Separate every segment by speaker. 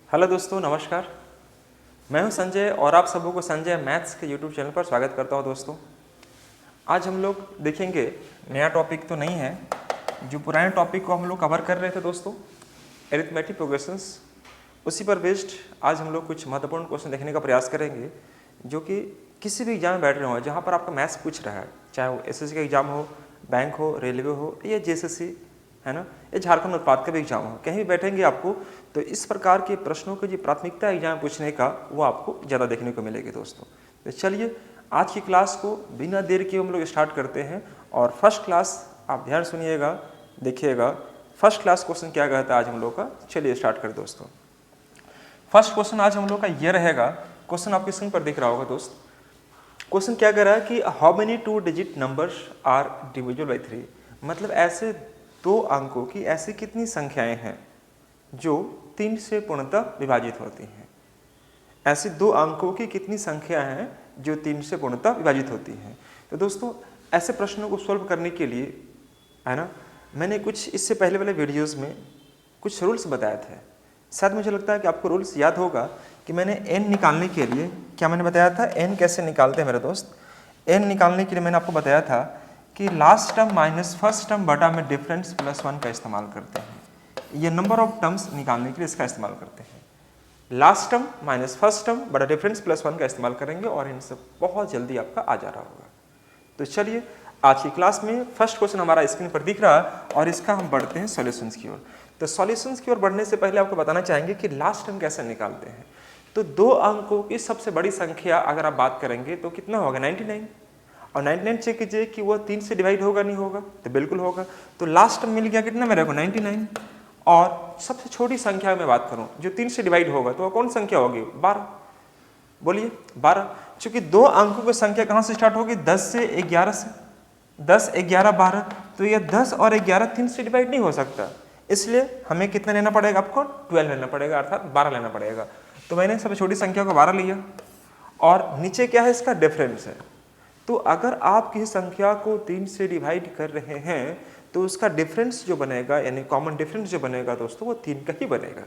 Speaker 1: Hello दोस्तों, नमस्कार। मैं हूं संजय और आप सबों को संजय मैथ्स के यूट्यूब चैनल पर स्वागत करता हूं। दोस्तों, आज हम लोग देखेंगे नया टॉपिक तो नहीं है, जो पुराने टॉपिक को हम लोग कवर कर रहे थे दोस्तों, एरिथमेटिक प्रोग्रेशंस। उसी पर बेस्ड आज हम लोग कुछ महत्वपूर्ण क्वेश्चन देखने का प्रयास करेंगे, जो कि किसी भी एग्जाम में बैठ रहे हो, जहाँ पर आपका मैथ्स पूछ रहा है, चाहे वो एसएससी का एग्जाम हो, बैंक हो, रेलवे हो या जेएसएससी है ना, ये झारखंड उत्पाद का भी एग्जाम हो, कहीं भी बैठेंगे आपको तो इस प्रकार के प्रश्नों की जो प्राथमिकता एग्जाम पूछने का वो आपको ज़्यादा देखने को मिलेगी दोस्तों। तो चलिए आज की क्लास को बिना देर के हम लोग स्टार्ट करते हैं। और फर्स्ट क्लास आप ध्यान सुनिएगा, देखिएगा फर्स्ट क्लास क्वेश्चन क्या कहता है आज हम लोग का। चलिए स्टार्ट कर दोस्तों। फर्स्ट क्वेश्चन आज हम लोग का ये रहेगा, क्वेश्चन आपकी स्क्रीन पर दिख रहा होगा दोस्त। क्वेश्चन क्या कह रहा है कि how many 2 digit numbers are divisible by 3, मतलब ऐसे 2 अंकों की ऐसी कितनी संख्याएं हैं जो 3 से पूर्णतः विभाजित होती हैं। ऐसी 2 अंकों की कितनी संख्या हैं जो 3 से पूर्णतः विभाजित होती हैं। तो दोस्तों ऐसे प्रश्नों को सॉल्व करने के लिए है ना, मैंने कुछ इससे पहले वाले वीडियोस में कुछ रूल्स बताए थे। शायद मुझे लगता है कि आपको रूल्स याद होगा कि मैंने n निकालने के लिए क्या मैंने बताया था, n कैसे निकालते हैं मेरे दोस्त। n निकालने के लिए मैंने आपको बताया था कि last term minus first term बटा में डिफरेंस प्लस 1 का इस्तेमाल करते हैं। ये नंबर ऑफ टर्म्स निकालने के लिए इसका इस्तेमाल करते हैं। Last term minus first term बटा डिफरेंस प्लस 1 का इस्तेमाल करेंगे और इनसे बहुत जल्दी आपका आ जा रहा होगा। तो चलिए आज की क्लास में फर्स्ट क्वेश्चन हमारा स्क्रीन पर दिख रहा है और इसका हम बढ़ते हैं सॉल्यूशंस की ओर। तो सॉल्यूशंस की ओर बढ़ने से पहले आपको बताना चाहेंगे कि लास्ट टर्म कैसे निकालते हैं। तो 2 अंकों की सबसे बड़ी संख्या अगर आप बात करेंगे तो कितना होगा, 99। और 99 चेक कीजिए कि वह 3 से डिवाइड होगा नहीं होगा, तो बिल्कुल होगा। तो लास्ट टर्म मिल गया कितना मेरे को, 99। और सबसे छोटी संख्या में बात करूं जो 3 से डिवाइड होगा तो वह कौन संख्या होगी, 12। बोलिए 12, क्योंकि 2 अंकों की संख्या कहां से स्टार्ट होगी, 10 से 11 से। 10, 11, 12, तो यह 10 और 11 3 से डिवाइड नहीं हो सकता, इसलिए हमें कितना लेना पड़ेगा, आपको 12 लेना पड़ेगा, अर्थात 12 लेना पड़ेगा। तो मैंने सबसे छोटी संख्या को 12 लिया और नीचे क्या है, इसका डिफरेंस है। तो अगर आप किसी संख्या को 3 से डिवाइड कर रहे हैं तो उसका डिफरेंस जो बनेगा, यानी कॉमन डिफरेंस जो बनेगा दोस्तों, वो 3 का ही बनेगा।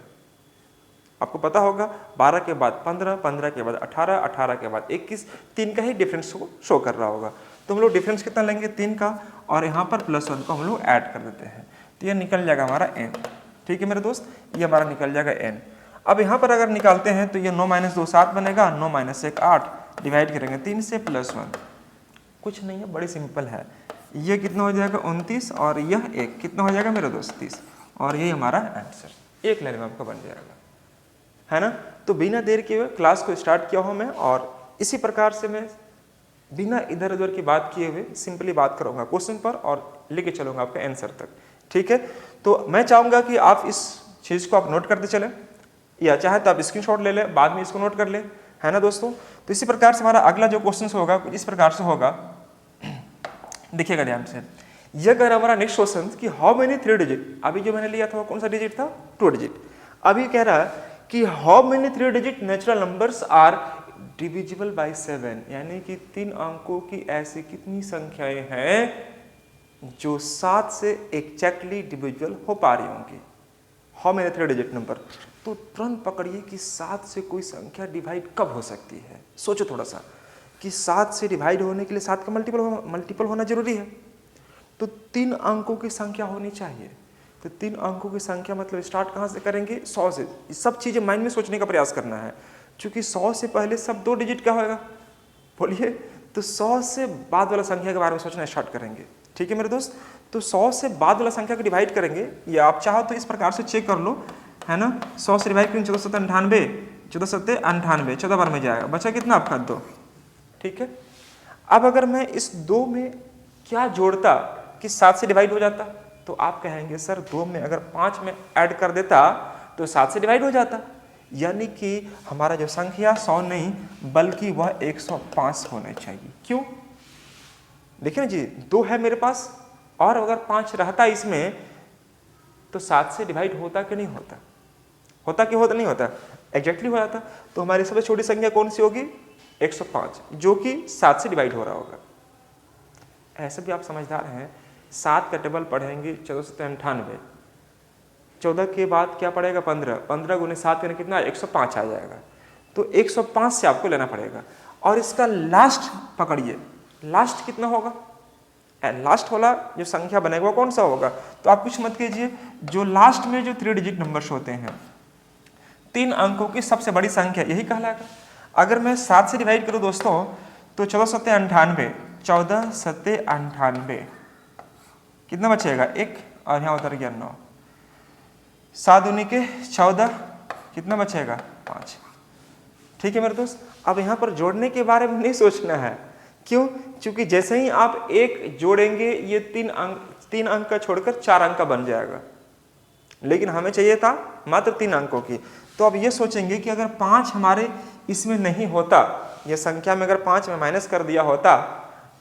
Speaker 1: आपको पता होगा 12 के बाद 15, 15 के बाद 18, 18 के बाद 21, 3 का ही डिफरेंस को शो कर रहा होगा। तो हम लोग डिफरेंस कितना लेंगे, 3 का, और यहाँ पर प्लस 1 को हम लोग ऐड कर देते हैं। तो ये निकल जाएगा हमारा n। ठीक है मेरे दोस्त, ये हमारा निकल जाएगा n। अब यहाँ पर अगर निकालते हैं तो ये 9 - 2 7 बनेगा, 9 - 1 8, डिवाइड करेंगे 3 से प्लस 1, कुछ नहीं है, बड़ी सिंपल है। ये कितना हो जाएगा 29 और यह 1 कितना हो जाएगा मेरे दोस्त 30, और ये हमारा आंसर एक लाइन में आपका बन जाएगा, है ना। तो बिना देर के क्लास को स्टार्ट किया हूँ मैं, और इसी प्रकार से मैं बिना इधर उधर की बात किए हुए सिंपली बात करूँगा क्वेश्चन पर और लेके चलूँगा आपका आंसर तक। ठीक है, तो मैं चाहूँगा कि आप इस चीज़ को आप नोट करते चलें, या चाहे तो आप स्क्रीनशॉट ले लें, बाद में इसको नोट कर लें, है ना दोस्तों। तो इसी प्रकार से हमारा अगला जो क्वेश्चन होगा कुछ इस प्रकार से होगा, देखिएगा ध्यान से। यह कह रहा हमारा नेक्स्ट क्वेश्चन कि हाउ मेनी 3 डिजिट, अभी जो मैंने लिया था वो कौन सा डिजिट था, 2 डिजिट। अभी कह रहा है कि how many 3 digit natural numbers are divisible by 7, यानी कि 3 अंकों की ऐसी कितनी संख्याएं हैं जो 7 से एक्जैक्टली डिविजिबल हो पा रही होंगी। हाउ मेनी 3 डिजिट नंबर, तो तुरंत पकड़िए कि 7 से कोई संख्या डिवाइड कब हो सकती है। सोचो थोड़ा सा कि 7 से डिवाइड होने के लिए 7 का मल्टीपल होना जरूरी है, तो 3 अंकों की संख्या होनी चाहिए। तो 3 अंकों की संख्या मतलब स्टार्ट कहाँ से करेंगे, 100 से। ये सब चीज़ें माइंड में सोचने का प्रयास करना है, क्योंकि 100 से पहले सब 2 डिजिट क्या होगा, बोलिए। तो 100 से बाद वाला संख्या के बारे में सोचना स्टार्ट करेंगे। ठीक है मेरे दोस्त, तो 100 से बाद वाला संख्या को डिवाइड करेंगे, या आप चाहो तो इस प्रकार से चेक कर लो, है ना। 100 से डिवाइड करेंगे 14 × 98, 14 × 7 = 98, 14 बार में जाएगा, बचा कितना आपका 2। ठीक है, अब अगर मैं इस 2 में क्या जोड़ता कि 7 से डिवाइड हो जाता, तो आप कहेंगे सर 2 में अगर 5 में ऐड कर देता तो 7 से डिवाइड हो जाता, यानी कि हमारा जो संख्या 100 नहीं बल्कि वह 105 होना चाहिए। क्यों, देखिए ना जी, 2 है मेरे पास और अगर 5 रहता इसमें तो 7 से डिवाइड होता कि नहीं होता, होता कि होता नहीं होता, एग्जैक्टली हो जाता। तो हमारी सबसे छोटी संख्या कौन सी होगी, 105, जो कि 7 से डिवाइड हो रहा होगा। ऐसे भी आप समझदार हैं, 7 का टेबल पढ़ेंगे 14 × 98, 14 के बाद क्या पड़ेगा 15, 15 गुने 7 यानी कितना 105 आ जाएगा। तो 105 से आपको लेना पड़ेगा। और इसका लास्ट पकड़िए, लास्ट कितना होगा, लास्ट वाला जो संख्या बनेगा वो कौन सा होगा। तो आप कुछ मत कीजिए, जो लास्ट में जो 3 डिजिट नंबर्स होते हैं 3 अंकों की सबसे बड़ी संख्या यही कहलाएगा। अगर मैं 7 से डिवाइड करूं दोस्तों तो 14 सत्ते 98, 14 सत्ते 98 कितना बचेगा 1 और यहाँ उतर गया 9, 7 दूनी के 14 कितना बचेगा 5। ठीक है मेरे दोस्त। अब यहाँ पर जोड़ने के बारे में नहीं सोचना है, क्यों, क्योंकि जैसे ही आप 1 जोड़ेंगे ये 3 अंक का छोड़कर 4 अंक का बन जाएगा, लेकिन हमें चाहिए था मात्र 3 अंकों की। तो अब ये सोचेंगे कि अगर 5 हमारे इसमें नहीं होता, ये संख्या में अगर 5 में माइनस कर दिया होता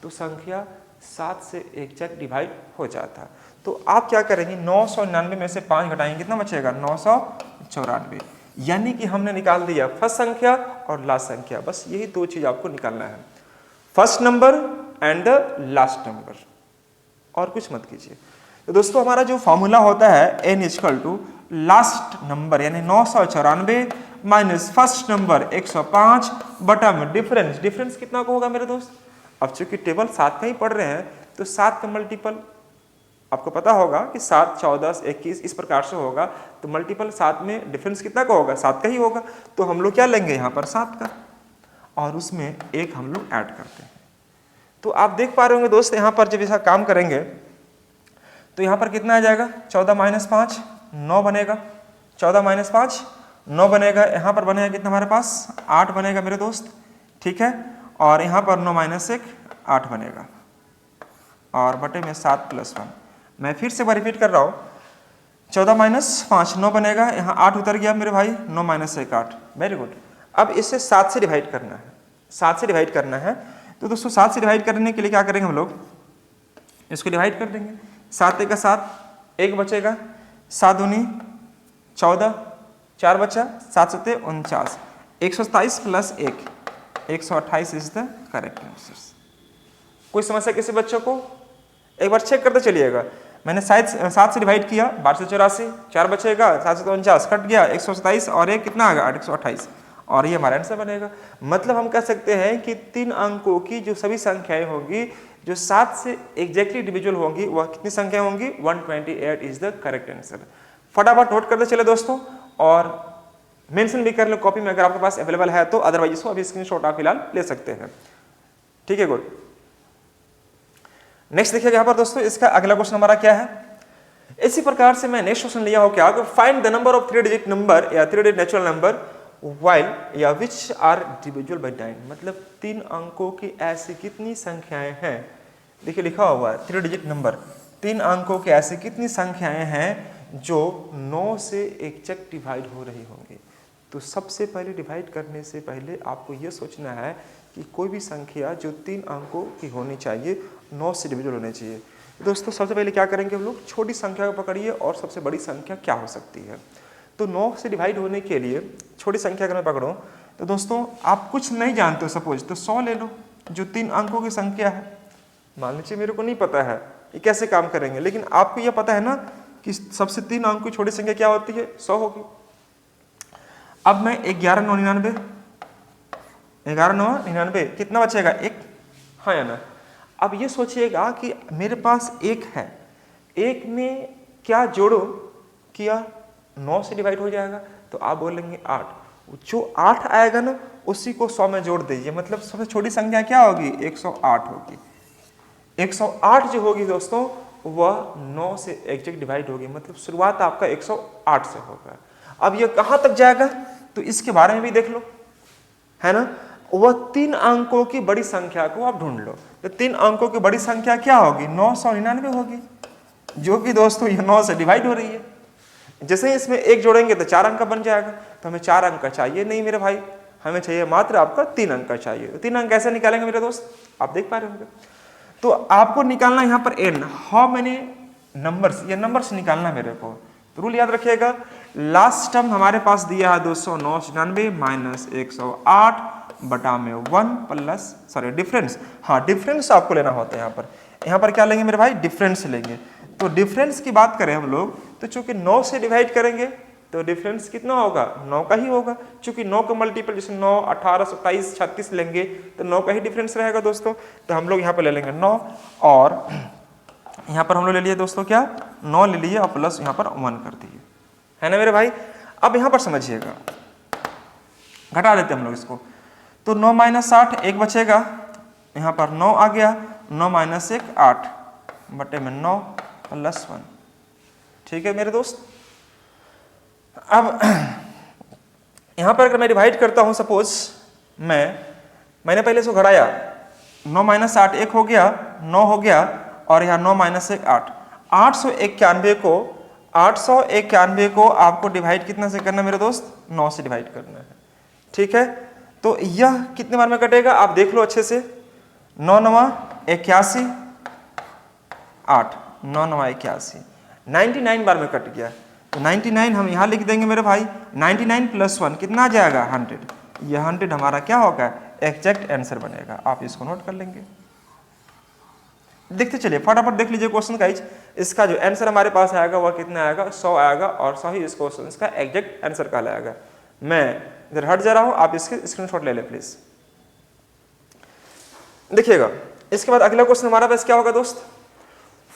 Speaker 1: तो संख्या 7 से एग्जैक्ट डिवाइड हो जाता। तो आप क्या करेंगे, 999 में से 5 घटाएंगे कितना बचेगा 994, यानी कि हमने निकाल दिया फर्स्ट संख्या और लास्ट संख्या। बस यही 2 चीज आपको निकालना है, first number and the last number, और कुछ मत कीजिए। तो दोस्तों हमारा जो फॉर्मूला होता है n equal to last number यानी 994 माइनस फर्स्ट नंबर 105 बटा में डिफरेंस, डिफरेंस कितना को होगा मेरे दोस्त। अब चूंकि टेबल 7 का ही पढ़ रहे हैं तो 7 का मल्टीपल आपको पता होगा कि 7, 14, 21 इस प्रकार से होगा, तो मल्टीपल 7 में डिफरेंस कितना का होगा 7 का ही होगा। तो हम लोग क्या लेंगे यहाँ पर 7 का, और उसमें 1 हम लोग ऐड करते हैं। तो आप देख पा रहे होंगे दोस्त यहाँ पर जब ऐसा काम करेंगे तो यहाँ पर कितना आ जाएगा 14 माइनस 5 9 बनेगा, 14 माइनस 5 9 बनेगा, यहाँ पर बनेगा कितना हमारे पास 8 बनेगा मेरे दोस्त। ठीक है, और यहाँ पर 9 माइनस 1 8 बनेगा, और बटे में 7 प्लस 1। मैं फिर से रिपीट कर रहा हूँ, 14 माइनस 5 9 बनेगा, यहाँ 8 उतर गया मेरे भाई, 9 माइनस 1 8। Very good. अब इसे 7 से डिवाइड करना है, 7 से डिवाइड करना है। तो दोस्तों 7 से डिवाइड करने के लिए क्या करेंगे हम लोग, इसको डिवाइड कर देंगे। 7 1 7 1 बचेगा, 7 दूनी 14 4 बचा, 7 सत्ते 49, 127 plus 1 128 is the correct answer. कोई समस्या किसी बच्चों को, एक बार चेक करते चलिएगा। मैंने 7 से डिवाइड किया, 12 से 84 4 बचेगा, 7 से 49 कट गया, 127 और 1 कितना आ गया 128, और ये हमारा आंसर बनेगा। मतलब हम कह सकते हैं कि 3 अंकों की जो सभी संख्याएं होंगी जो 7 से एग्जैक्टली डिविजुअल होंगी वह कितनी संख्या होंगी 128 इज द करेक्ट आंसर। फटाफट नोट करते चले दोस्तों, और मेंशन भी कर लो कॉपी में अगर आपके पास अवेलेबल है तो, अदरवाइज इसको अभी स्क्रीनशॉट आप फिलहाल ले सकते हैं। ठीक है, गुड। नेक्स्ट देखिएगा यहाँ पर दोस्तों, इसका अगला क्वेश्चन हमारा क्या है। इसी प्रकार से मैं नेक्स्ट क्वेश्चन लिया हो क्या, find the number of 3 digit number या 3 डिजिट नेचुरल नंबर वाइल या विच आर डिविजुअल बाय 9। मतलब 3 अंकों की ऐसी कितनी संख्याएं हैं, देखिए लिखा हुआ है 3 डिजिट नंबर, 3 अंकों की ऐसी कितनी संख्याएं हैं जो 9 से एग्जैक्ट डिवाइड हो रही होंगी। तो सबसे पहले डिवाइड करने से पहले आपको यह सोचना है कि कोई भी संख्या जो 3 अंकों की होनी चाहिए 9 से डिविजुअल होनी चाहिए। दोस्तों सबसे पहले क्या करेंगे हम लोग, छोटी संख्या को पकड़िए और सबसे बड़ी संख्या क्या हो सकती है। तो 9 से डिवाइड होने के लिए छोटी संख्या अगर मैं पकड़ूं तो दोस्तों आप कुछ नहीं जानते हो, सपोज तो 100 ले लो जो 3 अंकों की संख्या है। मान लीजिए मेरे को नहीं पता है ये कैसे काम करेंगे, लेकिन आपको यह पता है ना कि सबसे 3 अंक की छोटी संख्या क्या होती है 100 होगी। अब मैं 11 9 99 11 9 99 कितना बचेगा 1, हाँ या ना। अब ये सोचिएगा कि मेरे पास 1 है, 1 में क्या जोड़ो किया 9 से डिवाइड हो जाएगा, तो आप बोलेंगे 8, जो 8 आएगा ना उसी को 100 में जोड़ दीजिए, मतलब सबसे छोटी संख्या क्या होगी 108 होगी। 108 जो होगी दोस्तों वह 9 से एग्जैक्ट डिवाइड होगी, मतलब शुरुआत आपका 108 से होगा। अब यह कहां तक जाएगा तो इसके बारे में भी देख लो, है ना। वह 3 अंकों की बड़ी संख्या को आप ढूंढ लो। तो 3 अंकों की बड़ी संख्या क्या होगी 999 होगी, जो कि दोस्तों यह 9 से डिवाइड हो रही है। जैसे ही इसमें 1 जोड़ेंगे तो 4 अंक का बन जाएगा, तो हमें 4 अंक का चाहिए नहीं मेरे भाई, हमें चाहिए मात्र आपका 3 अंक का चाहिए। तो 3 अंक कैसे निकालेंगे मेरे दोस्त, आप देख पा रहे होंगे। तो आपको निकालना यहाँ पर n, हाउ मेनी नंबर्स, ये नंबर्स निकालना मेरे को। तो रूल याद रखिएगा, लास्ट टर्म हमारे पास दिया है 299 माइनस 108 बटा में 1 प्लस सॉरी डिफरेंस, हाँ डिफरेंस आपको लेना होता है। यहाँ पर क्या लेंगे मेरे भाई, डिफरेंस लेंगे। तो डिफरेंस की बात करें हम लोग तो चूंकि 9 से डिवाइड करेंगे तो डिफरेंस कितना होगा, 9 का ही होगा। चूंकि 9 का मल्टीपल जैसे 9, 18, 27, 36 लेंगे तो 9 का ही डिफरेंस रहेगा दोस्तों। तो हम लोग यहाँ पर ले लेंगे 9 और यहाँ पर हम लोग ले लिए दोस्तों क्या, 9 ले लिए और प्लस यहाँ पर 1 कर दिए, है ना मेरे भाई। अब यहाँ पर समझिएगा, घटा देते हम लोग इसको, तो 9 माइनस 8 1 बचेगा, यहाँ पर 9 आ गया, 9 माइनस 1 8 बटे में 9 प्लस 1। ठीक है मेरे दोस्त। अब यहाँ पर अगर मैं डिवाइड करता हूँ, सपोज मैंने पहले इसको घटाया, 9 माइनस 8 1 हो गया, 9 हो गया और यहाँ 9 माइनस 1 8। 891 को आपको डिवाइड कितना से करना है मेरे दोस्त, 9 से डिवाइड करना है। ठीक है, तो यह कितने बार में कटेगा आप देख लो अच्छे से, 9 9 81 8, 9 9 81, 99 बार में कट गया। तो 99 हम यहाँ लिख देंगे मेरे भाई, 99 प्लस 1 कितना आ जाएगा 100। यह 100 हमारा क्या होगा, एग्जैक्ट आंसर बनेगा। आप इसको नोट कर लेंगे। देखते चलिए फटाफट देख लीजिए क्वेश्चन गाइज। इसका जो आंसर हमारे पास आएगा वह कितना आएगा, 100 आएगा और 100 ही इस क्वेश्चन का एग्जैक्ट आंसर कहलाएगा। मैं इधर हट जा रहा हूं, आप इसके स्क्रीनशॉट ले लें प्लीज। देखिएगा इसके बाद अगला क्वेश्चन हमारा पास क्या होगा दोस्त,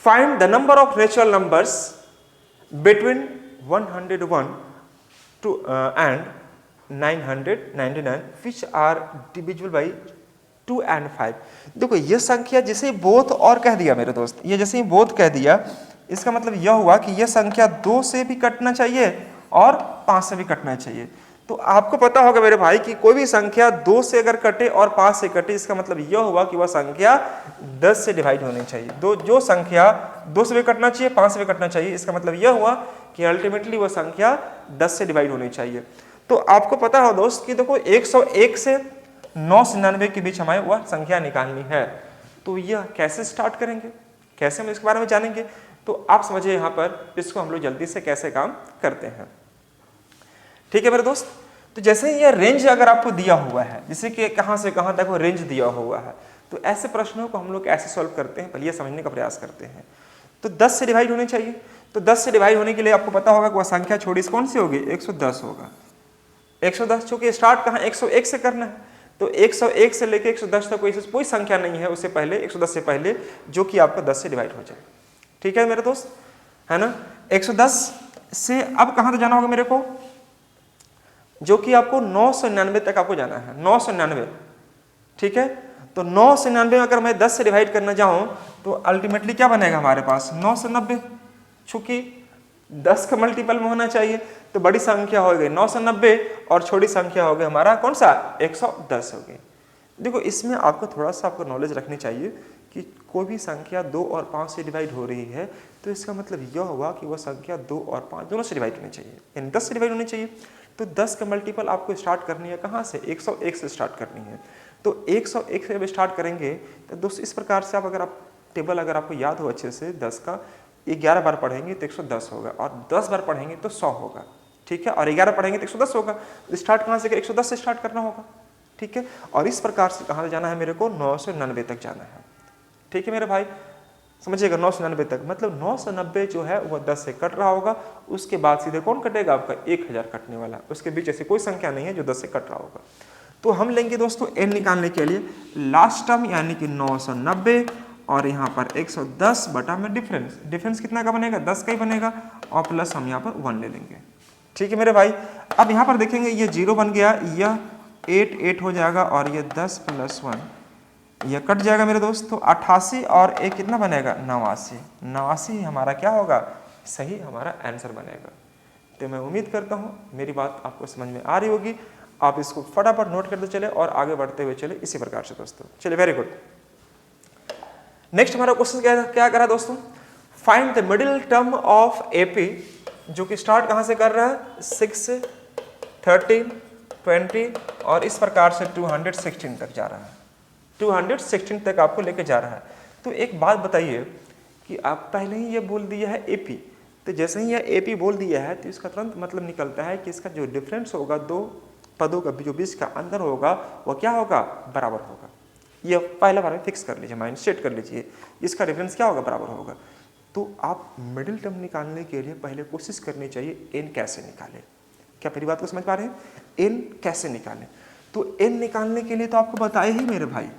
Speaker 1: find the number of natural numbers between 101 to and 999 which are divisible by 2 and 5। देखो ये संख्या जैसे ही बोथ और कह दिया मेरे दोस्त, ये जैसे ही बोथ कह दिया, इसका मतलब यह हुआ कि यह संख्या 2 से भी कटना चाहिए और 5 से भी कटना चाहिए। तो आपको पता होगा मेरे भाई कि कोई भी संख्या 2 से अगर कटे और 5 से कटे, इसका मतलब यह हुआ कि वह संख्या 10 से डिवाइड होनी चाहिए। जो संख्या 2 से भी कटना चाहिए, 5 से भी कटना चाहिए, इसका मतलब यह हुआ कि अल्टीमेटली वह संख्या 10 से डिवाइड होनी चाहिए। तो आपको पता हो दोस्त कि देखो 101 से 999 के बीच हमें वह संख्या निकालनी है। तो यह कैसे स्टार्ट करेंगे, कैसे हम इसके बारे में जानेंगे, तो आप समझिए यहाँ पर इसको हम लोग जल्दी से कैसे काम करते हैं। ठीक है मेरे दोस्त। तो जैसे ही यह रेंज अगर आपको दिया हुआ है, जैसे कि कहाँ से कहाँ तक वो रेंज दिया हुआ है, तो ऐसे प्रश्नों को हम लोग ऐसे सॉल्व करते हैं, पहले ये समझने का प्रयास करते हैं। तो 10 से डिवाइड होने चाहिए, तो 10 से डिवाइड होने के लिए आपको पता होगा कि वह संख्या छोड़ी कौन सी होगी, 110 होगा। 110 चूंकि स्टार्ट कहाँ 101 से करना है, तो 101 से लेके 110 तक कोई संख्या नहीं है उससे पहले, 110 से पहले, जो कि आपका 10 से डिवाइड हो जाए। ठीक है मेरे दोस्त, है ना। 110 से अब कहाँ तक जाना होगा मेरे को, जो कि आपको 999 तक आपको जाना है, 999। ठीक है, तो 999 अगर मैं 10 से डिवाइड करना चाहूँ तो अल्टीमेटली क्या बनेगा हमारे पास, 9 से 90। चूंकि 10 का मल्टीपल में होना चाहिए, तो बड़ी संख्या हो गई 990 और छोटी संख्या हो गई हमारा कौन सा, 110 हो गई। देखो इसमें आपको थोड़ा सा आपको नॉलेज रखनी चाहिए कि कोई भी संख्या 2 और 5 से डिवाइड हो रही है, तो इसका मतलब यह हुआ कि वह संख्या 2 और 5 दोनों से डिवाइड होनी चाहिए, यानी 10 से डिवाइड होनी चाहिए। तो 10 का मल्टीपल आपको स्टार्ट करनी है कहाँ से, 101 से स्टार्ट करनी है। तो 101 से जब स्टार्ट करेंगे तो दोस्त इस प्रकार से आप अगर आप टेबल अगर आपको याद हो अच्छे से, 10 का 11 बार पढ़ेंगे तो 110 होगा, और 10 बार पढ़ेंगे तो 100 होगा। ठीक है, और 11 पढ़ेंगे तो 110 होगा। तो स्टार्ट कहाँ से, 110 से स्टार्ट करना होगा। ठीक है, और इस प्रकार से कहाँ जाना है मेरे को, 999 तक जाना है। ठीक है मेरे भाई, समझिएगा 999 तक, मतलब 990 जो है वह 10 से कट रहा होगा, उसके बाद सीधे कौन कटेगा आपका 1000 कटने वाला, उसके बीच ऐसी कोई संख्या नहीं है जो 10 से कट रहा होगा। तो हम लेंगे दोस्तों n निकालने के लिए लास्ट टर्म यानी कि 990 और यहाँ पर 110 बटा में डिफरेंस कितना का बनेगा, 10 का ही बनेगा, और प्लस हम यहाँ पर 1 ले लेंगे। ठीक है मेरे भाई, अब यहाँ पर देखेंगे ये 0 बन गया, यह 8 हो जाएगा और ये 10 प्लस 1 यह कट जाएगा मेरे दोस्त। तो 88 और 1 कितना बनेगा, 89 हमारा क्या होगा, सही हमारा आंसर बनेगा। तो मैं उम्मीद करता हूँ मेरी बात आपको समझ में आ रही होगी। आप इसको फटाफट नोट करते चले और आगे बढ़ते हुए चले इसी प्रकार से दोस्तों। चलिए वेरी गुड। नेक्स्ट हमारा क्वेश्चन क्या कर रहा है दोस्तों, find the middle term of AP, जो कि स्टार्ट कहाँ से कर रहा है, 6, 13, 20 और इस प्रकार से 216 तक जा रहा है, 216 तक आपको लेके जा रहा है। तो एक बात बताइए कि आप पहले ही ये बोल दिया है एपी, तो जैसे ही यह एपी बोल दिया है तो इसका तुरंत मतलब निकलता है कि इसका जो डिफरेंस होगा, दो पदों का जो बीच का अंतर होगा वह क्या होगा, बराबर होगा। ये पहला बार में फिक्स कर लीजिए, माइंड सेट कर लीजिए, इसका डिफरेंस क्या होगा, बराबर होगा। तो आप मिडिल टर्म निकालने के लिए पहले कोशिश करनी चाहिए एन कैसे निकालें। क्या मेरी बात को समझ पा रहे हैं? एन कैसे निकालें? तो एन निकालने के लिए तो आपको बताया ही मेरे भाई,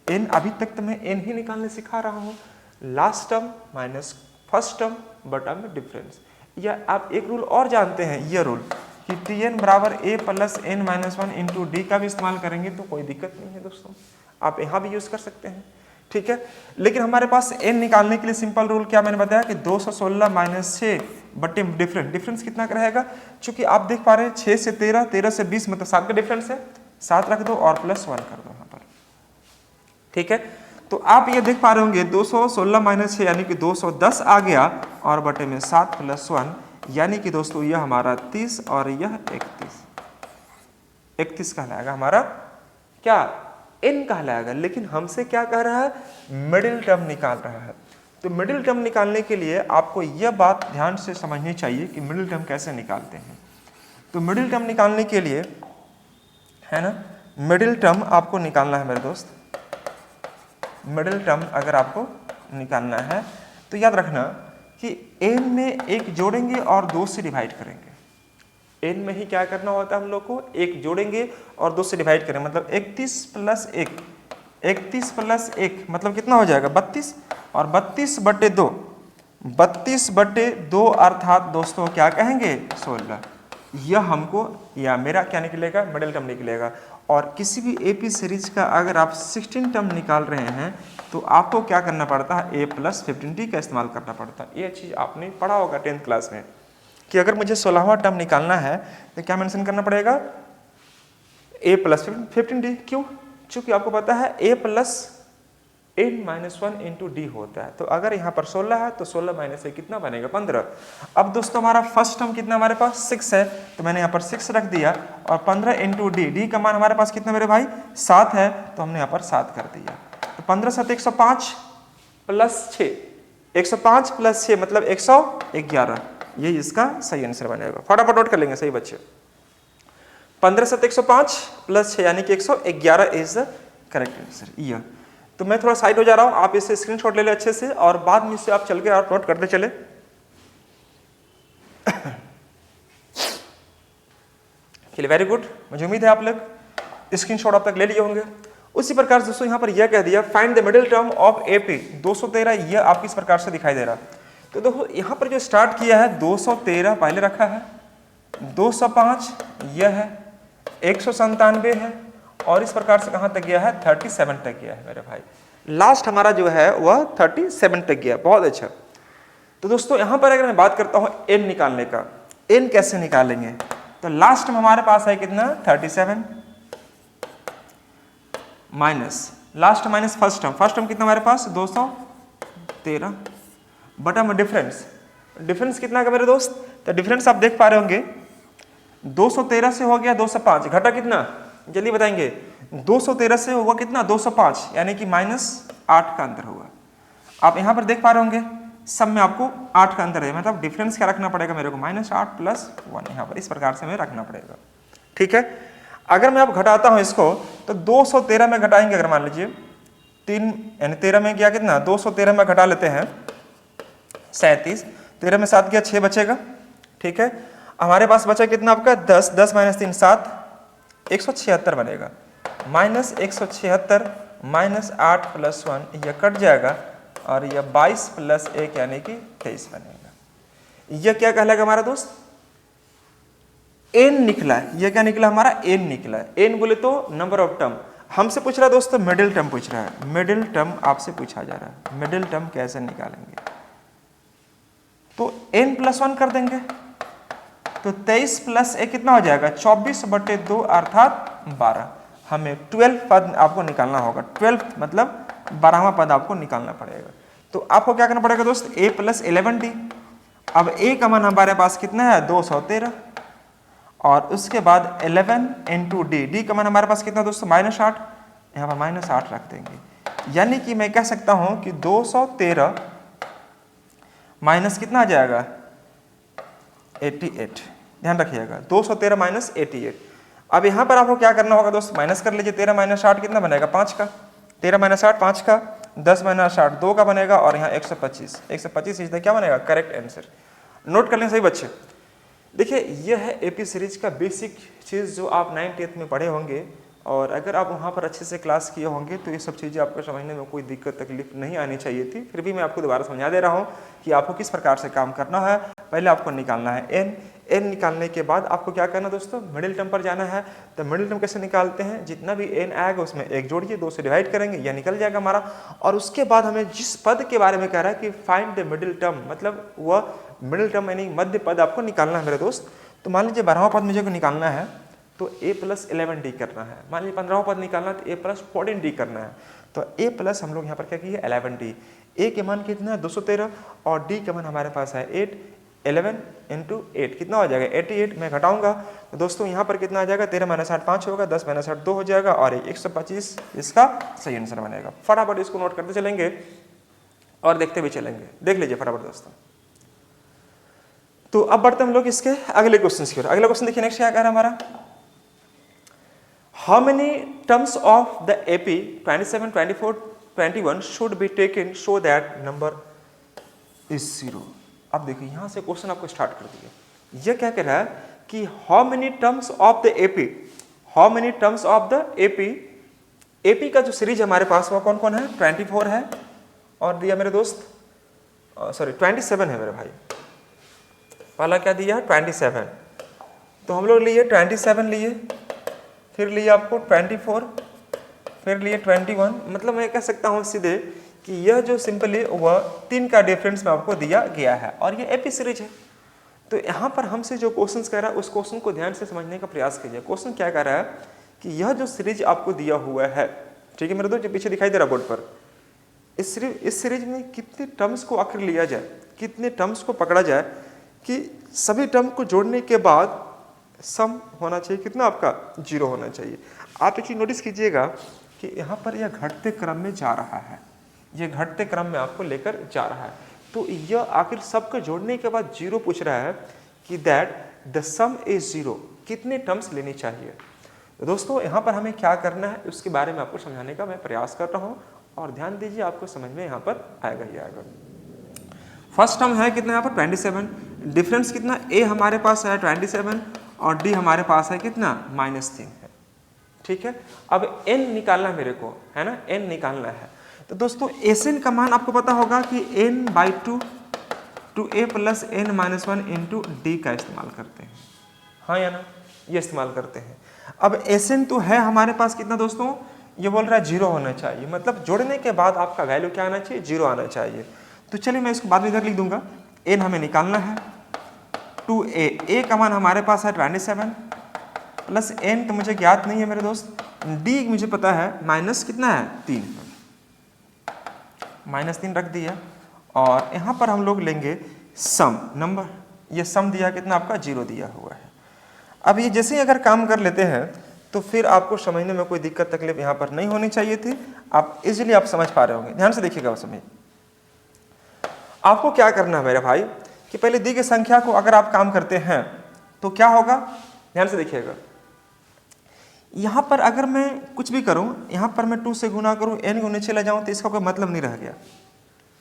Speaker 1: एन अभी तक तो मैं एन ही निकालने सिखा रहा हूँ, last term minus first term बटा में डिफरेंस। या आप एक रूल और जानते हैं, ये रूल कि टी एन बराबर a plus n minus one into d का भी इस्तेमाल करेंगे तो कोई दिक्कत नहीं है दोस्तों, आप यहाँ भी यूज़ कर सकते हैं, ठीक है। लेकिन हमारे पास एन निकालने के लिए सिंपल रूल क्या मैंने बताया कि 216 माइनस 6 बटे डिफरेंस कितना का रहेगा। चूंकि आप देख पा रहे हैं 6 से 13, 13 से 20 मतलब 7 का डिफरेंस है, 7 रख दो और प्लस 1 कर दो यहाँ पर, ठीक है। तो आप ये देख पा रहे होंगे 216 माइनस 6 यानी कि 210 आ गया और बटे में 7 प्लस 1 यानी कि दोस्तों यह हमारा 30 और यह 31 कहलाएगा हमारा क्या, एन कहलाएगा। लेकिन हमसे क्या कह रहा है, मिडिल टर्म निकाल रहा है। तो मिडिल टर्म निकालने के लिए आपको यह बात ध्यान से समझनी चाहिए कि मिडिल टर्म कैसे निकालते हैं। तो मिडिल टर्म निकालने के लिए है ना, मिडिल टर्म आपको निकालना है मेरे दोस्त, मिडिल टर्म अगर आपको निकालना है तो याद रखना कि एन में एक जोड़ेंगे और 2 से डिवाइड करेंगे। एन में ही क्या करना होता है हम लोग को, एक जोड़ेंगे और 2 से डिवाइड करेंगे, मतलब 31 प्लस 1, 31 प्लस 1 मतलब कितना हो जाएगा 32 और 32 बटे 2, 32 बटे 2 अर्थात दोस्तों क्या कहेंगे 16। यह हमको या मेरा क्या निकलेगा, मिडिल टर्म निकलेगा। और किसी भी एपी सीरीज का अगर आप 16 टर्म निकाल रहे हैं तो आपको क्या करना पड़ता है, ए प्लस 15t का इस्तेमाल करना पड़ता है। ये चीज़ आपने पढ़ा होगा 10th क्लास में कि अगर मुझे 16वां टर्म निकालना है तो क्या मेंशन करना पड़ेगा, ए प्लस 15t। क्यों? चूंकि आपको पता है a plus n minus 1 into d होता है। तो अगर यहाँ पर 16 है तो 16 माइनस ए कितना बनेगा 15। अब दोस्तों हमारा फर्स्ट टर्म कितना हमारे पास 6 है, तो मैंने यहाँ पर 6 रख दिया और 15 इंटू डी, डी का मान हमारे पास कितना मेरे भाई 7 है, तो हमने यहाँ पर 7 कर दिया। तो 15 7 105 प्लस 6, 105 प्लस 6 मतलब 111, यही इसका सही आंसर बनेगा। फटाफट नोट कर लेंगे सही बच्चे, 15 7 105 प्लस 6 यानी कि 111 इज द करेक्ट आंसर। यह तो मैं थोड़ा साइड हो जा रहा हूं, आप इसे स्क्रीनशॉट ले ले अच्छे से और बाद में इसे आप चल के आप नोट करते चले। चलिए वेरी गुड, मुझे उम्मीद है आप लोग स्क्रीनशॉट अब तक ले लिए होंगे। उसी प्रकार दोस्तों यहाँ पर यह कह दिया find the middle term of AP 213, यह आपको इस प्रकार से दिखाई दे रहा। तो देखो यहाँ पर जो स्टार्ट किया है 213 पहले रखा है, 205 यह है, 197 है और इस प्रकार से कहां तक गया है 37 तक गया है मेरे भाई। लास्ट हमारा जो है वह 37 तक गया, बहुत अच्छा। तो दोस्तों यहां पर अगर मैं बात करता हूं एन निकालने का, एन कैसे निकालेंगे, तो लास्ट में हमारे पास है कितना 37 minus last minus first term, first term कितना हमारे पास 213 बटा में डिफरेंस, डिफरेंस कितना का मेरे दोस्त, तो डिफरेंस आप देख पा रहे होंगे 213 से हो गया 205, घटा कितना जल्दी बताएंगे, 213 से होगा कितना 205 यानी कि -8 का अंतर होगा। आप यहां पर देख पा रहे होंगे सब में आपको 8 का अंतर है, मतलब डिफरेंस क्या रखना पड़ेगा मेरे को -8 प्लस 1, यहाँ पर इस प्रकार से हमें रखना पड़ेगा, ठीक है। अगर मैं अब घटाता हूं इसको तो 213 में घटाएंगे, अगर मान लीजिए 3 यानी 13 में गया कितना 213 में घटा लेते हैं 37, 13 में 7 गया 6 बचेगा, ठीक है। हमारे पास बचा कितना आपका 10, 10 माइनस 3 7, 176 बनेगा, -176 -8 प्लस 1 यह कट जाएगा और यह 22 प्लस 1 यानी कि 23 बनेगा। यह क्या कहलाएगा हमारा दोस्त, एन निकला है। यह क्या निकला हमारा एन निकला है। एन बोले तो नंबर ऑफ टर्म, हमसे पूछ रहा है दोस्तों मिडिल टर्म पूछ रहा है, मिडिल टर्म आपसे पूछा जा रहा है, मिडिल टर्म कैसे निकालेंगे, तो n प्लस 1 कर देंगे, तो 23 प्लस 1 कितना हो जाएगा 24 बटे 2 अर्थात 12। हमें 12 पद आपको निकालना होगा, 12 मतलब 12वां पद आपको निकालना पड़ेगा। तो आपको क्या करना पड़ेगा दोस्त a प्लस 11d। अब a का मान हमारे पास कितना है 213 और उसके बाद 11 इंटू डी, डी का मान हमारे पास कितना दोस्तों -8, यहाँ पर -8 रख देंगे, यानी कि मैं कह सकता हूं कि 213 माइनस कितना आ जाएगा 88, ध्यान रखिएगा 213 माइनस 88। अब यहाँ पर आपको क्या करना होगा दोस्त माइनस कर लीजिए, 13 माइनस 8 कितना बनेगा 5 का, 13 माइनस 8 5 का, 10 - 60 2 का बनेगा और यहाँ 125 125 इज द क्या बनेगा करेक्ट आंसर। नोट कर लें सही बच्चे। देखिए यह है एपी सीरीज का बेसिक चीज़ जो आप 9th में पढ़े होंगे, और अगर आप वहाँ पर अच्छे से क्लास किए होंगे तो ये सब चीज़ें आपको समझने में कोई दिक्कत तकलीफ नहीं आनी चाहिए थी। फिर भी मैं आपको दोबारा समझा दे रहा हूँ कि आपको किस प्रकार से काम करना है। पहले आपको निकालना है एन निकालने के बाद आपको क्या करना है दोस्तों, मिडिल टर्म पर जाना है। तो मिडिल टर्म कैसे निकालते हैं, जितना भी एन आएगा उसमें एक जोड़िए, 2 से डिवाइड करेंगे, यह निकल जाएगा हमारा। और उसके बाद हमें जिस पद के बारे में कह रहा है कि फाइंड द मिडिल टर्म, मतलब वह मिडिल टर्म यानी मध्य पद आपको निकालना है मेरे दोस्त। तो मान लीजिए 12वां पद मुझे को निकालना है तो a + 11d करना है। मान लीजिए 15वां पद निकालना है तो a + 14d करना है। तो a प्लस हम लोग यहाँ पर क्या किए 11d। a के मान कितना है 213 और d के मान हमारे पास है 8। 11 × 8 कितना हो जाएगा 88। मैं घटाऊंगा तो दोस्तों यहाँ पर कितना आ जाएगा 13 - 60 5 होगा, 10 - 60 2 हो जाएगा और 125 इसका सही आंसर बनेगा। फटाफट इसको नोट करते चलेंगे और देखते भी चलेंगे। देख लीजिए फटाफट दोस्तों। तो अब बढ़ते हम लोग इसके अगले क्वेश्चन की ओर। अगला क्वेश्चन देखिए नेक्स्ट क्या कह रहा है हमारा, how many terms of the AP 27, 24, 21 should be taken so that number is 0। अब देखिए यहां से क्वेश्चन आपको स्टार्ट कर दिया। यह क्या कह रहा है कि how many terms of the AP, how many terms of the AP, AP का जो सीरीज हमारे पास वो कौन कौन है 24 है और दिया मेरे दोस्त सॉरी 27 है मेरे भाई। पहला क्या दिया 27, तो हम लोग लिए 27 लिए, फिर लिए आपको 24, फिर लिए 21। मतलब मैं कह सकता हूँ सीधे कि यह जो सिंपली वह 3 का डिफरेंस में आपको दिया गया है और ये एपी सीरीज है। तो यहाँ पर हमसे जो क्वेश्चन कह रहा है उस क्वेश्चन को ध्यान से समझने का प्रयास कीजिए। क्वेश्चन क्या कह रहा है कि यह जो सीरीज आपको दिया हुआ है, ठीक है मेरे दोस्त, जो पीछे दिखाई दे रहा बोर्ड पर, इस सीरीज में कितने टर्म्स को आखिर लिया जाए, कितने टर्म्स को पकड़ा जाए कि सभी टर्म को जोड़ने के बाद सम होना चाहिए कितना आपका 0 होना चाहिए। आप एक चीज नोटिस कीजिएगा कि यहाँ पर यह घटते क्रम में जा रहा है, यह घटते क्रम में आपको लेकर जा रहा है। तो यह आखिर सबको जोड़ने के बाद 0 पूछ रहा है कि दैट द सम इज 0, कितने टर्म्स लेनी चाहिए। तो दोस्तों यहाँ पर हमें क्या करना है उसके बारे में आपको समझाने का मैं प्रयास कर रहा हूँ और ध्यान दीजिए आपको समझ में यहाँ पर आएगा ही आएगा। फर्स्ट टर्म है कितना यहाँ पर 27, डिफरेंस कितना a हमारे पास है 27 और d हमारे पास है कितना -3 है, ठीक है। अब n निकालना मेरे को है ना, n निकालना है। तो दोस्तों Sn का मान आपको पता होगा कि n/2 to a + n - 1 × d का इस्तेमाल करते हैं, हाँ या ना, ये इस्तेमाल करते हैं। अब Sn तो है हमारे पास कितना दोस्तों, ये बोल रहा है 0 होना चाहिए, मतलब जोड़ने के बाद आपका वैल्यू क्या आना चाहिए 0 आना चाहिए। तो चलिए मैं इसको बाद में इधर लिख दूंगा। n हमें निकालना है 2a का मान हमारे पास है 27 प्लस n तो मुझे ज्ञात नहीं है मेरे दोस्त, d मुझे पता है माइनस कितना है 3, -3 रख दिया और यहाँ पर हम लोग लेंगे सम नंबर, ये सम दिया कितना आपका 0 दिया हुआ है। अब ये जैसे ही अगर काम कर लेते हैं तो फिर आपको समझने में कोई दिक्कत तकलीफ यहाँ पर नहीं होनी चाहिए थी, आप इजीली आप समझ पा रहे होंगे। ध्यान से देखिएगा उस समय आपको क्या करना है मेरे भाई कि पहले दी गई संख्या को अगर आप काम करते हैं तो क्या होगा, ध्यान से देखिएगा। यहाँ पर अगर मैं कुछ भी करूँ, यहाँ पर मैं 2 से गुना करूँ, n गुने चले जाऊँ तो इसका कोई मतलब नहीं रह गया।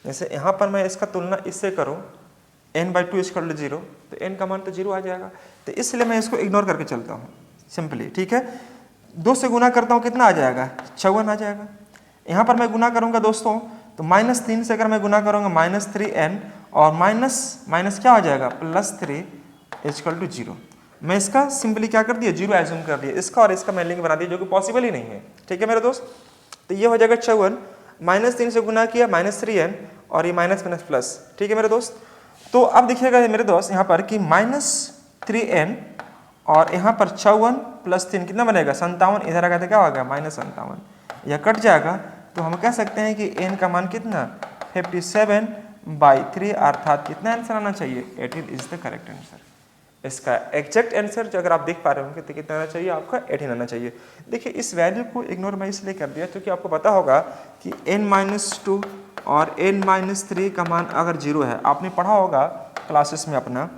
Speaker 1: जैसे यहाँ पर मैं इसका तुलना इससे करूँ n/2 = 0 तो n का मान तो 0 आ जाएगा, तो इसलिए मैं इसको इग्नोर करके चलता हूँ सिंपली, ठीक है। 2 से गुना करता हूँ कितना आ जाएगा 54 आ जाएगा। यहाँ पर मैं गुना करूँगा दोस्तों तो -3 से अगर मैं गुना करूँगा -3n और माइनस क्या हो जाएगा +3 = 0। मैं इसका सिंपली क्या कर दिया 0 एज्यूम कर दिया, इसका और इसका मैं लिंक बना दिया जो कि पॉसिबल ही नहीं है, ठीक है मेरे दोस्त। तो ये हो जाएगा 54, -3 से गुना किया -3n और ये माइनस प्लस, ठीक है मेरे दोस्त। तो अब देखिएगा मेरे दोस्त यहाँ पर कि -3n और यहाँ पर 54 + 3 कितना बनेगा 57, इधर आगे तो क्या होगा -57, यह कट जाएगा। तो हम कह सकते हैं कि n का मान कितना 57/3 अर्थात कितना आंसर आना चाहिए 18 इज द करेक्ट आंसर। इसका एग्जैक्ट आंसर जो अगर आप देख पा रहे होंगे तो कितना आना चाहिए आपका 18 आना चाहिए। देखिए इस वैल्यू को इग्नोर मैं इसलिए कर दिया क्योंकि आपको पता होगा कि n-2 और n-3 का मान अगर 0 है, आपने पढ़ा होगा क्लासेस में अपना,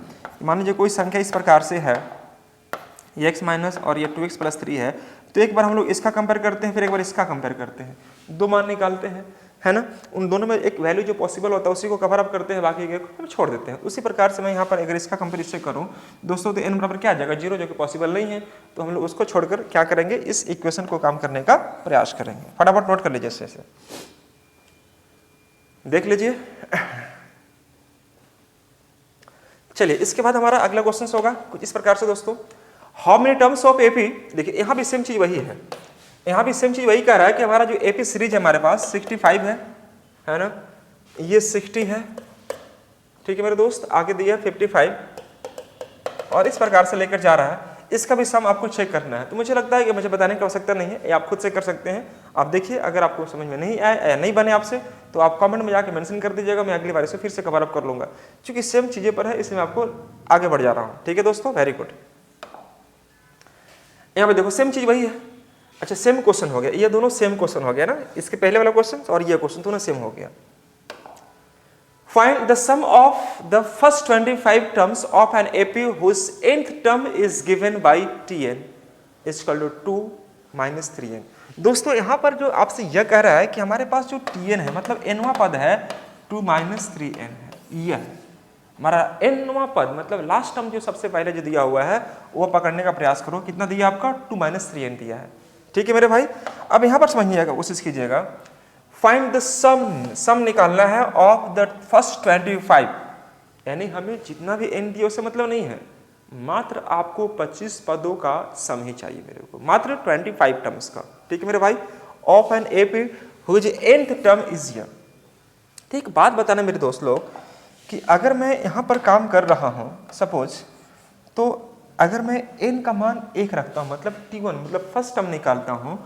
Speaker 1: मान लीजिए कोई संख्या इस प्रकार से है x माइनस और ये 2x + 3 है, तो एक बार हम लोग इसका कंपेयर करते हैं फिर एक बार इसका कंपेयर करते हैं, 2 मान निकालते हैं। है ना, उन दोनों में एक वैल्यू जो पॉसिबल होता है उसी को कवर अप करते हैं, बाकी को हम छोड़ देते हैं। उसी प्रकार से मैं यहाँ पर अगर इसका कंपेरिजन करूँ दोस्तों तो n बराबर क्या आ जाएगा 0, जो कि पॉसिबल नहीं है, तो हम लोग उसको छोड़कर क्या करेंगे, इस इक्वेशन को काम करने का प्रयास करेंगे। फटाफट नोट कर लीजिए ऐसे देख लीजिए। चलिए इसके बाद हमारा अगला क्वेश्चन होगा कुछ इस प्रकार से दोस्तों, how many terms of AP. देखिए यहाँ भी सेम चीज वही है, यहाँ भी सेम चीज वही कह रहा है कि हमारा जो एपी सीरीज है हमारे पास 65 है ना, ये 60 है, ठीक है मेरे दोस्त, आगे दिया 55 और इस प्रकार से लेकर जा रहा है। इसका भी सम आपको चेक करना है, तो मुझे लगता है कि मुझे बताने की आवश्यकता नहीं है, ये आप खुद से कर सकते हैं। आप देखिए अगर आपको समझ में नहीं आया या नहीं बने आपसे तो आप कमेंट में जाके मेंशन कर दीजिएगा, मैं अगली बार इसे फिर से कवर अप कर लूंगा, क्योंकि सेम चीजें पर है इसलिए मैं आपको आगे बढ़ जा रहा हूँ। ठीक है दोस्तों, वेरी गुड। यहाँ पे देखो सेम चीज वही है। अच्छा सेम क्वेश्चन हो गया, ये दोनों सेम क्वेश्चन हो गया ना, इसके पहले वाला क्वेश्चन और ये क्वेश्चन दोनों सेम हो गया। Find the sum of the first 25 terms of an AP whose nth term is given by Tn is equal to 2 minus 3n। दोस्तों यहाँ पर जो आपसे यह कह रहा है कि हमारे पास जो Tn है मतलब nवां पद है 2 minus 3n है, यह है हमारा nवां पद, मतलब लास्ट टर्म जो सबसे पहले जो दिया हुआ है वो पकड़ने का प्रयास करो। कितना दिया आपका 2 minus 3n दिया है। ठीक है मेरे भाई, अब यहाँ पर समझिएगा, कोशिश कीजिएगा। फाइंड द सम निकालना है ऑफ द फर्स्ट 25, यानी हमें जितना भी n दिया उससे मतलब नहीं है, मात्र आपको 25 पदों का सम ही चाहिए मेरे को, मात्र 25 टर्म्स का। ठीक है मेरे भाई, of an AP whose nth term is here. ठीक, बात बताना मेरे दोस्त लोग कि अगर मैं यहाँ पर काम कर रहा हूँ सपोज, तो अगर मैं n का मान 1 रखता हूँ मतलब T1 मतलब फर्स्ट टर्म निकालता हूँ,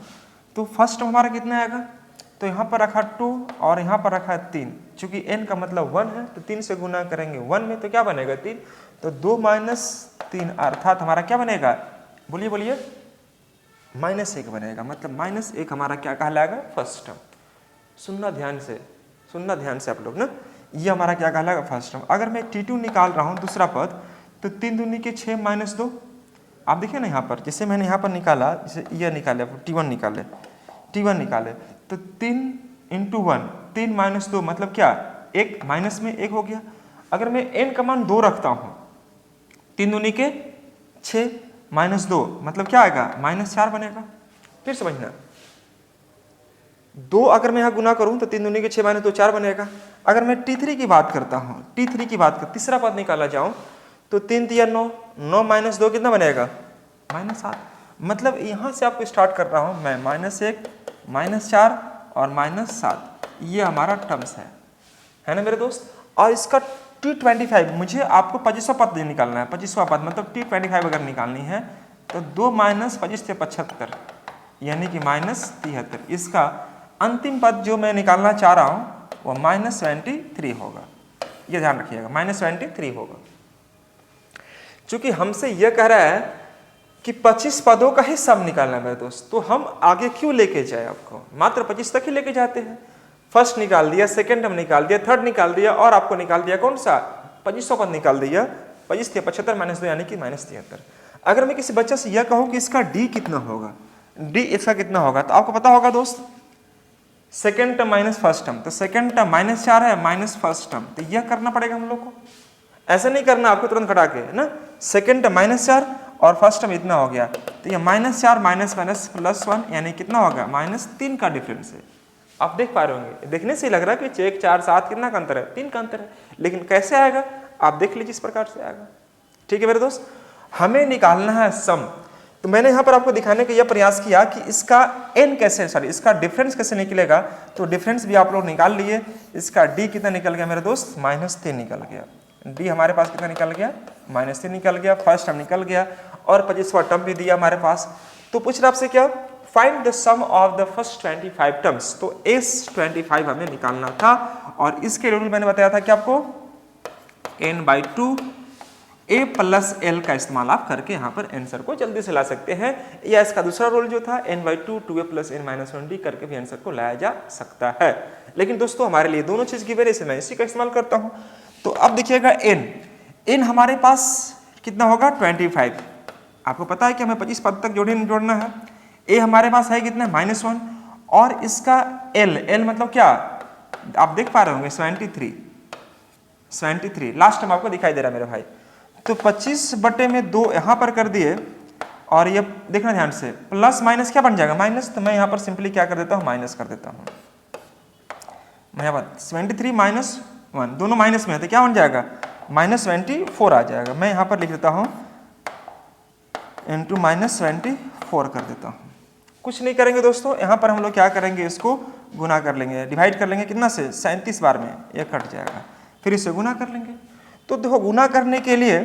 Speaker 1: तो फर्स्ट टर्म हमारा कितना आएगा, तो यहाँ पर रखा 2 और यहाँ पर रखा 3, चूंकि n का मतलब 1 है तो 3 से गुना करेंगे 1 में तो क्या बनेगा 3, तो 2 minus 3 अर्थात हमारा क्या बनेगा, बोलिए बोलिए, -1 बनेगा। मतलब -1 हमारा क्या कहलाएगा, फर्स्ट टर्म। सुनना ध्यान से आप लोग ना, ये हमारा क्या कहलाएगा, फर्स्ट टर्म। अगर मैं T2 निकाल रहा हूँ दूसरा पद, तो 3 दूनी के 6 - 2, आप देखिए ना यहाँ पर, जैसे मैंने यहाँ पर निकाला, जैसे यह निकाले T1 निकाले तो 3 × 1 3 - 2 मतलब क्या, 1 माइनस में 1 हो गया। अगर मैं n का मान 2 रखता हूँ, 3 दूनी के 6 - 2 मतलब क्या आएगा, -4 बनेगा। फिर समझना, 2 अगर मैं यहाँ गुना करूँ तो 3 दूनी के 6 - 2 4 बनेगा। अगर मैं T3 की बात करता हूँ, तीसरा पद निकाला जाऊँ तो 3 × 9 9 - 2 कितना बनेगा, -7। मतलब यहाँ से आपको स्टार्ट कर रहा हूँ मैं, -1 -4 और -7, ये हमारा टर्म्स है ना मेरे दोस्त। और इसका T25 मुझे आपको 25वां पद निकालना है, 25वां पद मतलब T25 अगर निकालनी है तो 2 - 25 × 75 यानी कि -73। इसका अंतिम पद जो मैं निकालना चाह रहा हूँ वो -73 होगा, ये ध्यान रखिएगा, -73 होगा। चूंकि हमसे यह कह रहा है कि 25 पदों का ही सम निकालना है मेरे दोस्त, तो हम आगे क्यों लेके जाए, आपको मात्र 25 तक ही लेके जाते हैं। फर्स्ट निकाल दिया, सेकंड टर्म निकाल दिया, थर्ड निकाल दिया और आपको निकाल दिया कौन सा, 25वां पद निकाल दिया। 25 × 75 - 2 यानी कि -73। अगर मैं किसी बच्चे से यह कहूँ कि इसका डी कितना होगा, डी इसका कितना होगा, तो आपको पता होगा दोस्त, second term minus first term, तो सेकेंड टर्म -4 है माइनस फर्स्ट टर्म, तो यह करना पड़ेगा हम लोग को। ऐसा नहीं करना आपको तुरंत घटा के ना, सेकेंड टर्म -4 और फर्स्ट टर्म इतना हो गया, तो ये -4 माइनस +1 यानी कितना होगा, -3 का डिफरेंस है। आप देख पा रहे होंगे, देखने से लग रहा है कि 1 4 7 कितना का अंतर है, 3 का अंतर है, लेकिन कैसे आएगा आप देख लीजिए, इस प्रकार से आएगा। ठीक है मेरे दोस्त, हमें निकालना है सम। तो मैंने यहाँ पर आपको दिखाने का यह प्रयास किया कि इसका n कैसे, सॉरी इसका डिफरेंस कैसे निकलेगा, तो डिफरेंस भी आप लोग निकाल लिए। इसका d कितना निकल गया मेरे दोस्त, -3 निकल गया। d हमारे पास कितना निकल गया, -3 निकल गया, फर्स्ट टर्म निकल गया और 25वां टर्म भी दिया हमारे पास। तो पूछ रहा आपसे क्या, find the sum of the first 25 terms. तो इस 25 हमें निकालना था और इसके रूल मैंने बताया था कि आपको n/2 a + l का इस्तेमाल आप करके यहाँ पर आंसर को जल्दी से ला सकते हैं, या इसका दूसरा रोल जो था n/2 2a + n - 1d करके भी आंसर को लाया जा सकता है। लेकिन दोस्तों हमारे लिए दोनों चीज की वजह से मैं इसी का इस्तेमाल करता हूँ। तो अब देखिएगा n हमारे पास कितना होगा, 25। आपको पता है कि हमें 25 पद तक जोड़ना है। a हमारे पास है कितना, -1 और इसका l मतलब क्या, आप देख पा रहे होंगे 73 लास्ट टर्म आपको दिखाई दे रहा है मेरे भाई। तो 25/2 यहाँ पर कर दिए और ये देखना ध्यान से, प्लस माइनस क्या बन जाएगा माइनस, तो मैं यहाँ पर सिंपली क्या कर देता हूँ माइनस कर देता हूँ। मैं यहाँ पर 73 माइनस 1 दोनों माइनस में है तो क्या बन जाएगा -24 आ जाएगा। मैं यहाँ पर लिख देता हूँ इंटू -24 कर देता हूँ। कुछ नहीं करेंगे दोस्तों, यहाँ पर हम लोग क्या करेंगे, इसको गुना कर लेंगे, डिवाइड कर लेंगे कितना से 37 बार में, ये कट जाएगा, फिर इसे गुना कर लेंगे। तो देखो गुना करने के लिए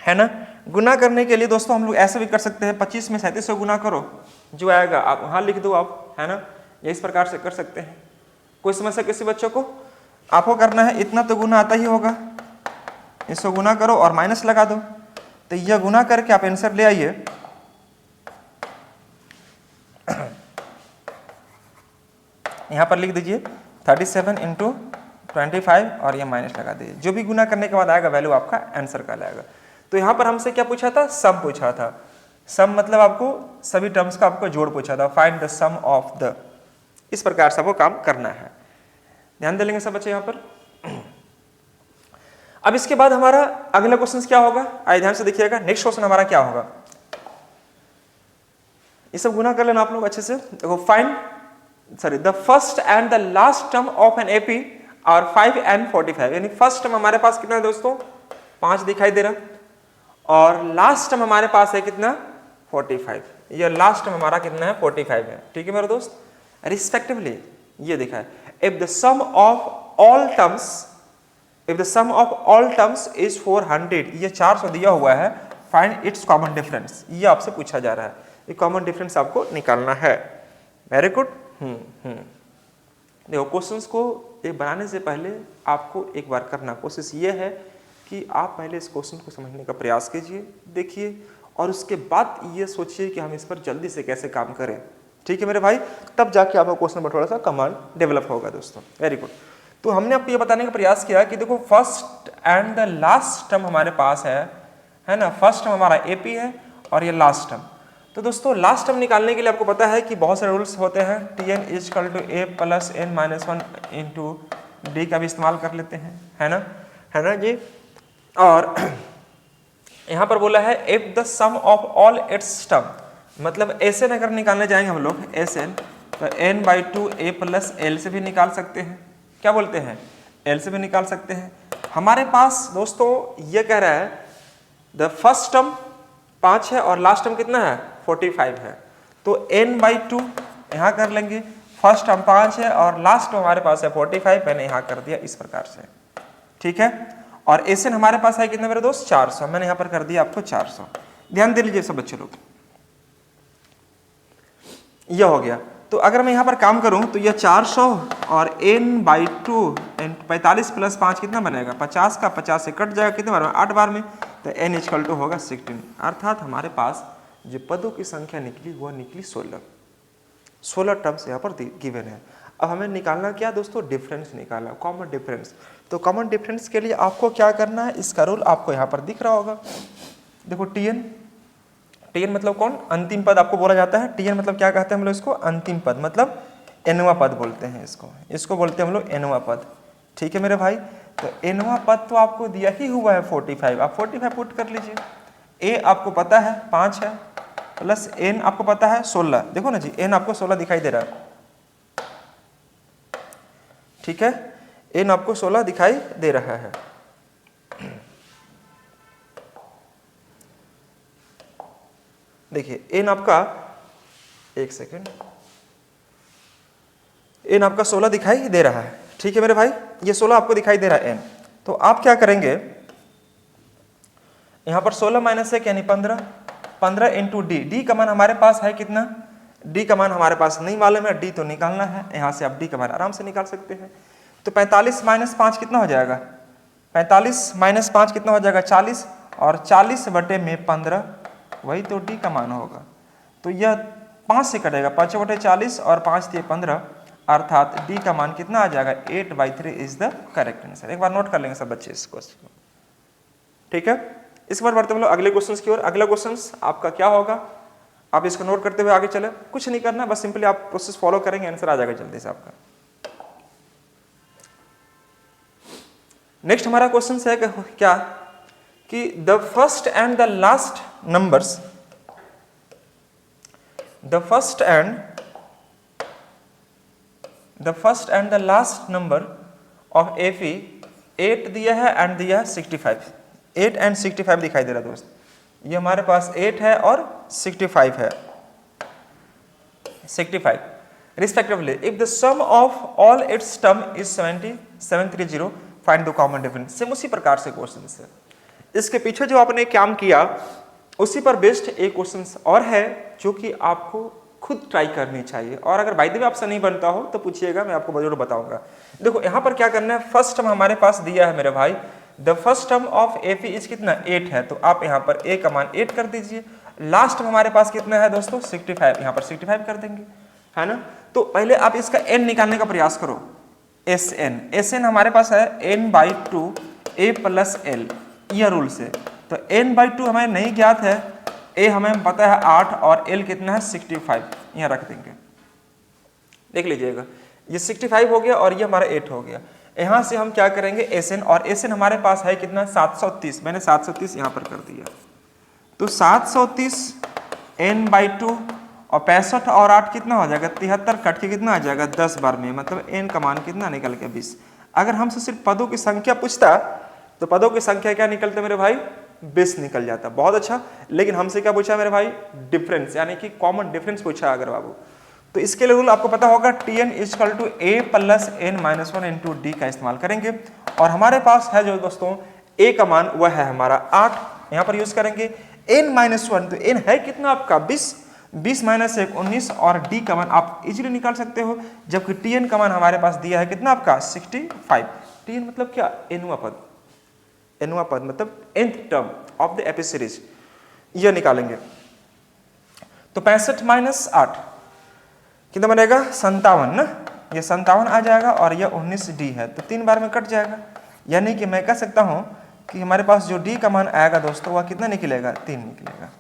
Speaker 1: है ना, गुना करने के लिए दोस्तों हम लोग ऐसे भी कर सकते हैं, 25 में 37 से गुना करो, जो आएगा आप वहाँ लिख दो आप, है ना, ये इस प्रकार से कर सकते हैं। कोई समस्या किसी बच्चों को? आपको करना है इतना तो गुना आता ही होगा, इसको गुना करो और माइनस लगा दो, तो यह गुना करके आप आंसर ले आइए। यहाँ पर लिख दीजिए 37 × 25 और ये माइनस लगा दीजिए, जो भी गुना करने के बाद आएगा वैल्यू आपका आंसर का आएगा। तो यहाँ पर हमसे क्या पूछा था, सम पूछा था। सम मतलब आपको सभी टर्म्स का आपको जोड़ पूछा था, find the sum of the, इस प्रकार से आपको काम करना है। ध्यान दे लेंगे सब बच्चे यहाँ पर। अब इसके बाद हमारा अगला क्वेश्चन क्या होगा, आइए ध्यान से देखिएगा। नेक्स्ट क्वेश्चन हमारा क्या होगा, ये सब गुना कर लेना आप लोग अच्छे से। देखो find the first and the last term of an AP और 5 and 45, यानी फर्स्ट टर्म हमारे पास कितना है दोस्तों 5 दिखाई दे रहा, और लास्ट टर्म हमारे पास है कितना 45, ये लास्ट टर्म हमारा कितना है 45 है। ठीक है मेरे दोस्त, रिस्पेक्टिवली ये दिखा है, if the sum of all terms is 400, ये 400 दिया हुआ है, फाइंड इट्स कॉमन डिफरेंस, ये आपसे पूछा जा रहा है, ये कॉमन डिफरेंस आपको निकालना है। Very good. देखो क्वेश्चंस को ये बनाने से पहले आपको एक बार करना कोशिश ये है कि आप पहले इस क्वेश्चन को समझने का प्रयास कीजिए, देखिए, और उसके बाद ये सोचिए कि हम इस पर जल्दी से कैसे काम करें। ठीक है मेरे भाई, तब जाके आपका क्वेश्चन में थोड़ा सा कमांड डेवलप होगा दोस्तों। Very good. तो हमने आपको ये बताने का प्रयास किया कि देखो first and the last term हमारे पास है ना, फर्स्ट टर्म हमारा एपी है और ये लास्ट टर्म। तो दोस्तों लास्ट टर्म निकालने के लिए आपको पता है कि बहुत सारे रूल्स होते हैं, Tn = a + n - 1 × d का भी इस्तेमाल कर लेते हैं, है ना जी। और यहाँ पर बोला है if the sum of all its term, मतलब Sn अगर निकालने जाएंगे हम लोग Sn, तो n/2 a + l से भी निकाल सकते हैं, क्या बोलते हैं l से भी निकाल सकते हैं। हमारे पास दोस्तों ये कह रहा है द फर्स्ट टर्म 5 है और लास्ट टर्म कितना है 45 है, तो n/2 यहाँ कर लेंगे, फर्स्ट टर्म 5 है और लास्ट टर्म हमारे पास है 45, मैंने यहाँ कर दिया इस प्रकार से। ठीक है, और Sn हमारे पास है कितना मेरे दोस्त 400, मैंने यहाँ पर कर दिया आपको 400। ध्यान दे लीजिए सब बच्चे लोग, यह हो गया। तो अगर मैं यहाँ पर काम करूँ तो यह 400 और n/2 45 + 5 कितना बनेगा 50 का 50 से कट जाएगा कितने बार में 8 बार में, तो n = होगा 16, अर्थात हमारे पास जो पदों की संख्या निकली वह निकली 16 टर्म्स यहाँ पर गिवन है। अब हमें निकालना क्या दोस्तों, डिफरेंस निकालना, कॉमन डिफरेंस। तो कॉमन डिफरेंस के लिए आपको क्या करना है, इसका रूल आपको यहाँ पर दिख रहा होगा। देखो Tn मतलब कौन, अंतिम पद आपको बोला जाता है। Tn मतलब क्या कहते हैं हम लोग इसको, अंतिम पद, मतलब nवां पद बोलते हैं इसको बोलते हैं हम लोग nवां पद। ठीक है मेरे भाई, तो nवां पद तो आपको दिया ही हुआ है 45, आप 45 पुट कर लीजिए। a आपको पता है 5 है, प्लस n आपको पता है 16, देखो ना जी n आपको 16 दिखाई दे रहा है। ठीक है, n आपको 16 दिखाई दे रहा है। देखिए n आपका, एक सेकेंड, n आपका 16 दिखाई दे रहा है। ठीक है मेरे भाई, ये 16 आपको दिखाई दे रहा है n, तो आप क्या करेंगे यहाँ पर 16 - 1 यानी 15 × d का मान हमारे पास है कितना, d का मान हमारे पास नहीं मालूम है, d तो निकालना है, यहाँ से आप d का मान आराम से निकाल सकते हैं। तो 45 - 5 कितना हो जाएगा, 45 - 5 कितना हो जाएगा 40, और 40/15 वही तो d का मान होगा। तो यह 5 से कटेगा, 5/40 और 5 × 15, अर्थात d का मान कितना आ जाएगा 8/3 इज द करेक्ट आंसर। एक बार नोट कर लेंगे सब बच्चे इस क्वेश्चन। ठीक है, इस बार बढ़ते हम लोग अगले क्वेश्चन की ओर। अगला क्वेश्चन आपका क्या होगा, आप इसको नोट करते हुए आगे चले, कुछ नहीं करना, बस सिंपली आप प्रोसेस फॉलो करेंगे, आंसर आ जाएगा जल्दी से आपका। नेक्स्ट हमारा क्वेश्चन है कि क्या कि the first and the last numbers, the first and the last number of AP 8 दिया है एंड दिया है 65, 8 एंड 65 दिखाई दे रहा है दोस्त। ये हमारे पास 8 है और 65 है, 65 respectively. If the sum of all its term is 730 find the common difference. Same उसी प्रकार से क्वेश्चन है, इसके पीछे जो आपने काम किया उसी पर बेस्ड एक क्वेश्चन और है जो कि आपको खुद ट्राई करनी चाहिए, और अगर बाय द वे आपसे नहीं बनता हो तो पूछिएगा, मैं आपको जरूर बताऊंगा। देखो यहाँ पर क्या करना है, फर्स्ट टर्म हमारे पास दिया है मेरे भाई, the first term of AP is कितना 8 है, तो आप यहाँ पर ए का मान 8 कर दीजिए। लास्ट में हमारे पास कितना है दोस्तों 65, यहाँ पर 65 कर देंगे, है ना। तो पहले आप इसका एन निकालने का प्रयास करो, एस एन हमारे पास है n/2 a + l, यह रूल से। तो n/2 हमें नहीं ज्ञात है, a हमें पता है 8 और l कितना है 65, यहाँ रख देंगे। देख लीजिएगा ये 65 हो गया और ये हमारा 8 हो गया। यहाँ से हम क्या करेंगे Sn, और Sn हमारे पास है कितना 730, मैंने 730 यहाँ पर कर दिया। तो 730 n/2 और 65 और 8 कितना हो जाएगा 73, कट के कितना आ जाएगा 10 बार में, मतलब n का मान कितना निकल गया 20। अगर हमसे सिर्फ पदों की संख्या पूछता तो पदों की संख्या क्या निकलते मेरे भाई 20 निकल जाता, बहुत अच्छा। लेकिन हमसे क्या पूछा मेरे भाई डिफरेंस, यानी कि कॉमन डिफरेंस पूछा अगर बाबू। तो इसके लिए रूल आपको पता होगा Tn = a + n-1 × d का इस्तेमाल करेंगे, और हमारे पास है जो दोस्तों a का मान वह है हमारा 8, यहाँ पर यूज करेंगे। n-1 तो n है कितना आपका 20, 20 - 1 19, और d का मान आप इजीली निकाल सकते हो, जबकि Tn का मान हमारे पास दिया है कितना आपका 65। Tn मतलब क्या nवां पद, nवां पद मतलब nth term of the AP series, यह निकालेंगे। तो 65 - 8 कितना बनेगा 57 ना, ये 57 आ जाएगा, और यह 19d है, तो 3 बार में कट जाएगा। यानी कि मैं कह सकता हूं कि हमारे पास जो d का मान आएगा दोस्तों वह कितना निकलेगा 3 निकलेगा।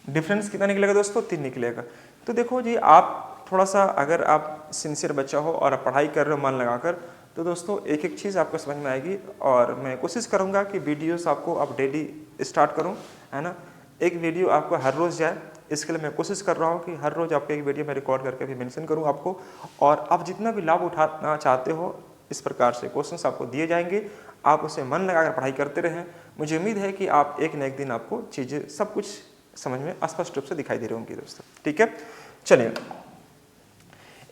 Speaker 1: डिफरेंस कितना निकलेगा दोस्तों 3 निकलेगा। तो देखो जी, आप थोड़ा सा अगर आप सिंसियर बच्चा हो और पढ़ाई कर रहे हो मन लगाकर, तो दोस्तों एक एक चीज़ आपको समझ में आएगी, और मैं कोशिश करूँगा कि वीडियोस आपको अब डेली स्टार्ट करूँ, है ना। एक वीडियो आपको हर रोज़ जाए, इसके लिए मैं कोशिश कर रहा हूँ कि हर रोज़ आपको एक वीडियो मैं रिकॉर्ड करके भी मेंशन करूँ आपको, और आप जितना भी लाभ उठाना चाहते हो इस प्रकार से क्वेश्चंस आपको दिए जाएंगे, आप उसे मन लगाकर पढ़ाई करते रहें। मुझे उम्मीद है कि आप एक न एक दिन आपको चीज़ें सब कुछ समझ में स्पष्ट रूप से दिखाई दे रही होंगी दोस्तों, ठीक है। चलिए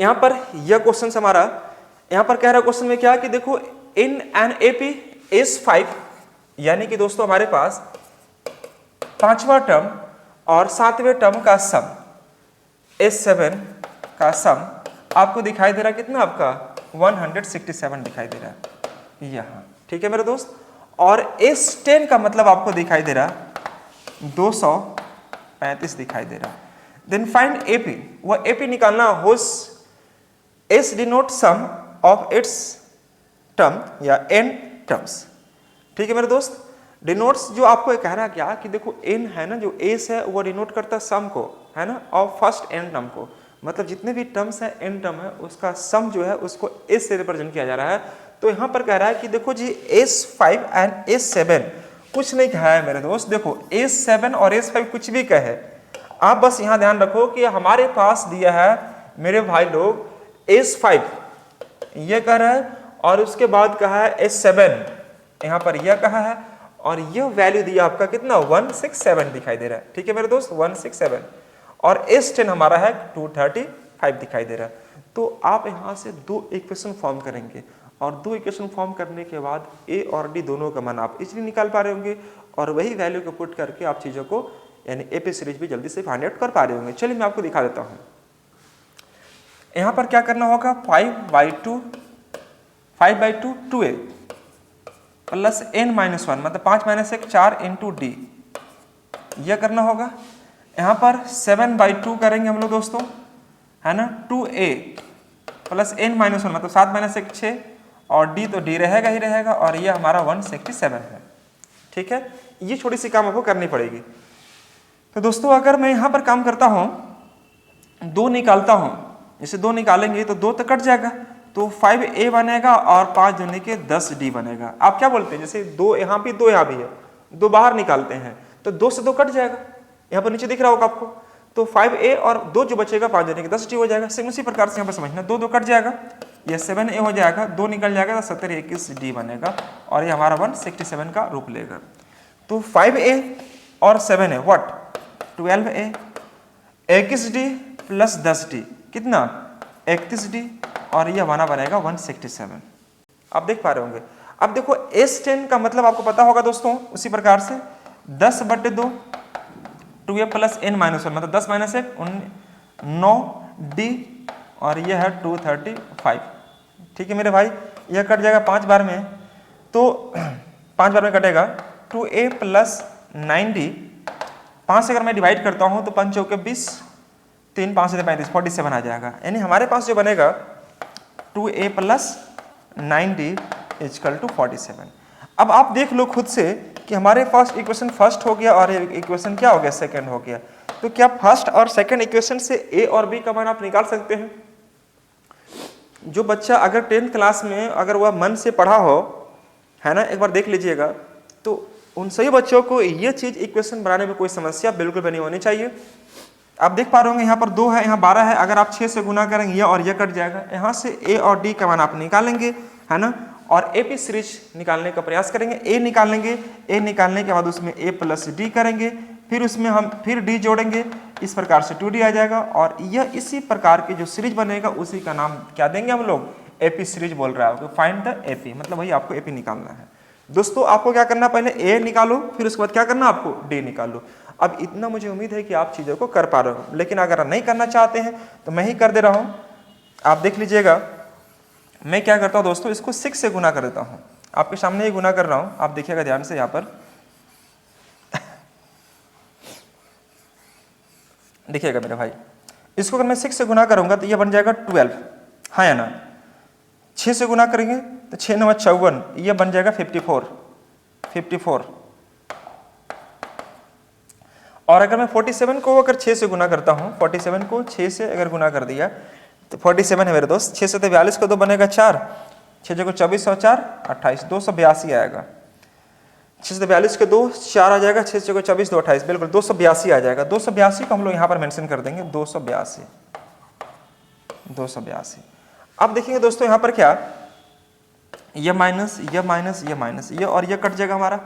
Speaker 1: यहाँ पर यह क्वेश्चन हमारा यहाँ पर कह रहा क्वेश्चन में क्या कि देखो इन एन एपी इज 5, यानी कि दोस्तों हमारे पास 5वां टर्म और 7वें टर्म का सम S7 का सम आपको दिखाई दे रहा है कितना आपका 167 दिखाई दे रहा है यहाँ, ठीक है मेरे दोस्त। और S10 का मतलब आपको दिखाई दे रहा 235 दिखाई दे रहा। देन फाइंड AP, वह AP निकालना हो S denote sum of its term या n टर्म्स, ठीक है मेरे दोस्त। डिनोट्स जो आपको कह रहा है क्या कि देखो n है ना, जो एस है वो डिनोट करता है सम को, है ना, और फर्स्ट n टर्म को, मतलब जितने भी टर्म्स है n टर्म है उसका सम जो है उसको s से रिप्रेजेंट किया जा रहा है। तो यहाँ पर कह रहा है कि देखो जी S5 एंड S7 कुछ नहीं कहा है मेरे दोस्त, देखो S7 और S5 कुछ भी कहे, आप बस यहाँ ध्यान रखो कि हमारे पास दिया है मेरे भाई लोग S5 ये कह रहा है, और उसके बाद कहा है S7 यहाँ पर यह कहा है, और यह वैल्यू दिया आपका कितना 167 दिखाई दे रहा है, ठीक है मेरे दोस्त 167, और S10 हमारा है 235 दिखाई दे रहा है। तो आप यहाँ से दो इक्वेशन फॉर्म करेंगे, और दो इक्वेशन फॉर्म करने के बाद A और D दोनों का मान आप इजीली निकाल पा रहे होंगे, और वही वैल्यू को पुट करके आप चीज़ों को यानी एपी सीरीज भी जल्दी से फाइंड आउट कर पा रहे होंगे। चलिए मैं आपको दिखा देता हूँ। यहाँ पर क्या करना होगा 5/2 2a प्लस n-1 मतलब 5 - 1 4 × d, यह करना होगा। यहाँ पर 7/2 करेंगे हम लोग दोस्तों, है ना, 2a प्लस n-1 मतलब 7 - 1 6, और d तो d रहेगा ही रहेगा, और यह हमारा 167 है, ठीक है। ये छोटी सी काम आपको करनी पड़ेगी। तो दोस्तों अगर मैं यहाँ पर काम करता हूँ 2 निकालता हूँ, जैसे 2 निकालेंगे तो 2 तो कट जाएगा, तो 5a बनेगा और 5 दूनी के 10d बनेगा। आप क्या बोलते हैं, जैसे 2 यहाँ भी 2 यहाँ भी है, 2 बाहर निकालते हैं तो 2 से 2 कट जाएगा, यहाँ पर नीचे दिख रहा होगा आपको, तो 5a और 2 जो बचेगा 5 दूनी के 10d हो जाएगा। सेम उसी प्रकार से यहाँ पर समझना, 2 2 कट जाएगा, यह 7a हो जाएगा, 2 निकल जाएगा तो 70 21d बनेगा और ये हमारा 167 का रूप लेगा। तो 5a और 7a what 12a, 21d plus 10d कितना 31d और ये हमारा बनेगा 167। आप देख पा रहे होंगे। अब देखो S10 का मतलब आपको पता होगा दोस्तों, उसी प्रकार से 10/2 2a प्लस n माइनस 1 मतलब 10 माइनस 1 9d और यह है 235। ठीक है मेरे भाई, यह कट जाएगा 5 बार में, तो 5 बार में कटेगा 2a प्लस 9d, 5 से अगर मैं डिवाइड करता हूं तो 5 चौके 20, 3 5 से 35 47 आ जाएगा। यानी हमारे पास जो बनेगा 2a plus 9d equal to 47। अब आप देख लो खुद से कि हमारे पास इक्वेशन फर्स्ट हो गया और इक्वेशन क्या हो गया सेकंड हो गया। तो क्या फर्स्ट और सेकंड इक्वेशन से a और b का मान आप निकाल सकते हैं। जो बच्चा अगर 10th क्लास में अगर वह मन से पढ़ा हो, है ना, एक बार देख लीजिएगा, तो उन सभी बच्चों को ये चीज इक्वेशन बनाने में कोई समस्या बिल्कुल भी नहीं होनी चाहिए। आप देख पा रहे होंगे यहाँ पर 2 है, यहाँ 12 है, अगर आप 6 से गुना करेंगे और यह कट जाएगा। यहाँ से a और d का मान आप निकालेंगे, है ना, और AP सीरीज निकालने का प्रयास करेंगे। a निकालेंगे, a निकालने के बाद उसमें a प्लस d करेंगे, फिर उसमें हम फिर d जोड़ेंगे, इस प्रकार से 2d आ जाएगा और यह इसी प्रकार की जो सीरीज बनेगा उसी का नाम क्या देंगे हम लोग, AP सीरीज बोल रहा है। तो फाइंड द AP मतलब वही आपको AP निकालना है। दोस्तों आपको क्या करना, पहले a निकालो, फिर उसके बाद क्या करना आपको d निकालो। अब इतना मुझे उम्मीद है कि आप चीज़ों को कर पा रहे हो, लेकिन अगर नहीं करना चाहते हैं तो मैं ही कर दे रहा हूँ। आप देख लीजिएगा, मैं क्या करता हूँ दोस्तों, इसको 6 से गुना कर देता हूँ, आपके सामने ही गुना कर रहा हूँ, आप देखिएगा ध्यान से यहाँ पर देखिएगा मेरे भाई, इसको अगर मैं 6 से गुना करूँगा तो ये बन जाएगा 12, हाँ या ना। 6 से गुना करेंगे तो 6 9 54, ये बन जाएगा 54। और अगर मैं 47 को अगर 6 से गुना करता हूँ, 47 को 6 से अगर गुना कर दिया तो 47 है मेरे दोस्त, 6 से 42 को 2 बनेगा 4, 6 जगह 24 और 4 28, 282 आएगा। 6 से 42 के 2 4 आ जाएगा, 6 जगह 24 2 28, बिल्कुल 282 आ जाएगा। 282 को हम लोग यहाँ पर मेंशन कर देंगे, 282। अब देखिए दोस्तों यहाँ पर क्या, ये माइनस ये माइनस ये माइनस ये और ये कट जाएगा हमारा,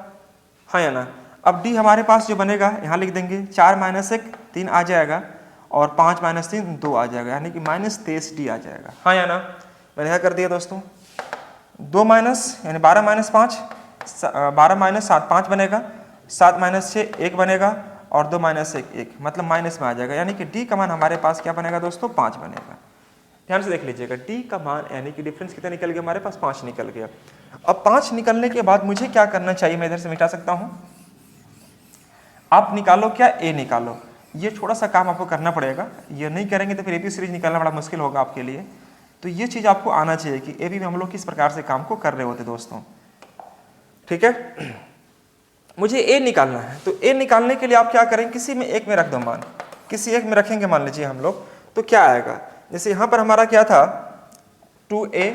Speaker 1: हाँ या ना। अब d हमारे पास जो बनेगा यहाँ लिख देंगे, 4 माइनस 1 3 आ जाएगा और 5 माइनस 3 2 आ जाएगा, यानी कि -23d आ जाएगा, हाँ या ना। मैंने क्या कर दिया दोस्तों, 2 माइनस यानी 12 माइनस 5, 12 माइनस 7 5 बनेगा, 7 माइनस 6 1 बनेगा और 2 माइनस 1 1, मतलब माइनस में आ जाएगा, यानी कि d का मान हमारे पास क्या बनेगा दोस्तों 5 बनेगा। ध्यान से देख लीजिएगा, d का मान यानी कि डिफरेंस कितना निकल गया हमारे पास 5 निकल गया। अब 5 निकलने के बाद मुझे क्या करना चाहिए, मैं इधर से मिटा सकता हूँ, आप निकालो क्या a निकालो। ये थोड़ा सा काम आपको करना पड़ेगा, ये नहीं करेंगे तो फिर AP सीरीज निकालना बड़ा मुश्किल होगा आपके लिए। तो ये चीज़ आपको आना चाहिए कि AP में हम लोग किस प्रकार से काम को कर रहे होते दोस्तों, ठीक है। मुझे a निकालना है, तो a निकालने के लिए आप क्या करेंगे, किसी में एक में रख दो मान, किसी एक में रखेंगे मान लीजिए हम लोग, तो क्या आएगा, जैसे यहाँ पर हमारा क्या था 2a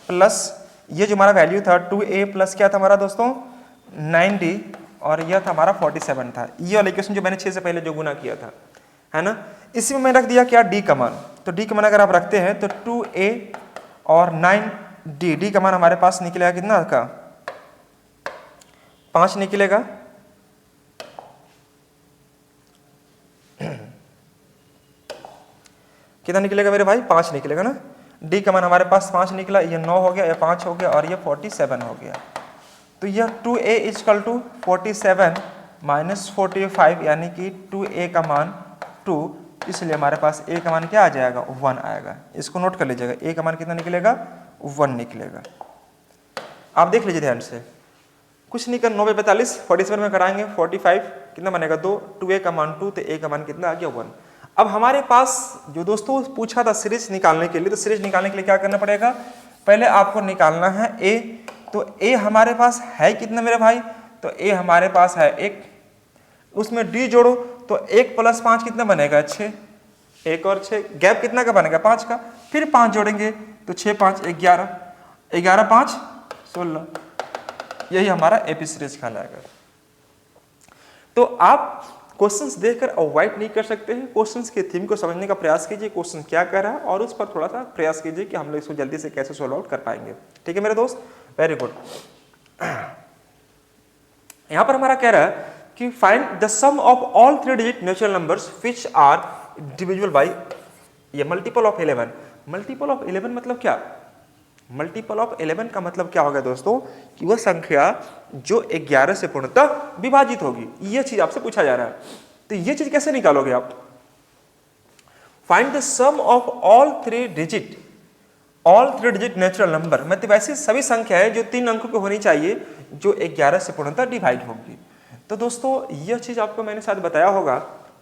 Speaker 1: प्लस ये जो हमारा वैल्यू था 2a प्लस क्या था हमारा दोस्तों 9d और यह था हमारा 47 था। ये वाला इक्वेशन जो मैंने 6 से पहले जो गुना किया था, है ना, इसी में मैं रख दिया क्या d का मान। तो d का मान अगर आप रखते हैं तो 2a और 9d, d का मान हमारे पास निकलेगा कितना का 5 निकलेगा, कितना निकलेगा मेरे भाई 5 निकलेगा ना। d का मान हमारे पास 5 निकला, ये 9 हो गया, ये 5 हो गया और ये 47 हो गया। तो यह 2a इक्वल टू 47 माइनस 45, यानी कि 2a का मान 2, इसलिए हमारे पास a का मान क्या आ जाएगा 1 आएगा। इसको नोट कर लीजिएगा, a का मान कितना निकलेगा 1 निकलेगा। आप देख लीजिए ध्यान से, कुछ नहीं कर 9 42 47 में कराएंगे 45 कितना बनेगा 2, 2a का मान 2, तो a का मान कितना आ गया 1। अब हमारे पास जो दोस्तों पूछा था सीरीज निकालने के लिए, तो सीरीज निकालने के लिए क्या करना पड़ेगा, पहले आपको निकालना है a। तो a हमारे पास है कितना मेरे भाई, तो a हमारे पास है 1, उसमें d जोड़ो तो 1 प्लस 5 कितना बनेगा 6, 1 और 6 गैप कितना का बनेगा 5 का, फिर 5 जोड़ेंगे तो 6 5 11, 11 5 16, यही हमारा एपी सीरीज कहलाएगा। तो आप क्वेश्चंस देखकर अवॉइड नहीं कर सकते हैं, क्वेश्चंस के थीम को समझने का प्रयास कीजिए, क्वेश्चन क्या कर रहा है और उस पर थोड़ा सा प्रयास कीजिए कि हम लोग इसको जल्दी से कैसे सोल्व आउट कर पाएंगे। ठीक है मेरे दोस्त, वेरी गुड। यहां पर हमारा कह रहा है कि find the sum of all 3 digit natural numbers which are divisible by ये मल्टीपल ऑफ 11। मल्टीपल ऑफ 11 मतलब क्या? मल्टीपल ऑफ 11 का मतलब क्या होगा दोस्तों कि वह संख्या जो 11 से पूर्णतः विभाजित होगी, यह चीज आपसे पूछा जा रहा है। तो यह चीज कैसे निकालोगे आप? Find the sum of all 3 digit natural number, मतलब ऐसी सभी संख्याएं जो 3 अंकों की होनी चाहिए जो 11 से पूर्णतः डिवाइड होगी। तो दोस्तों यह चीज आपको मैंने शायद बताया होगा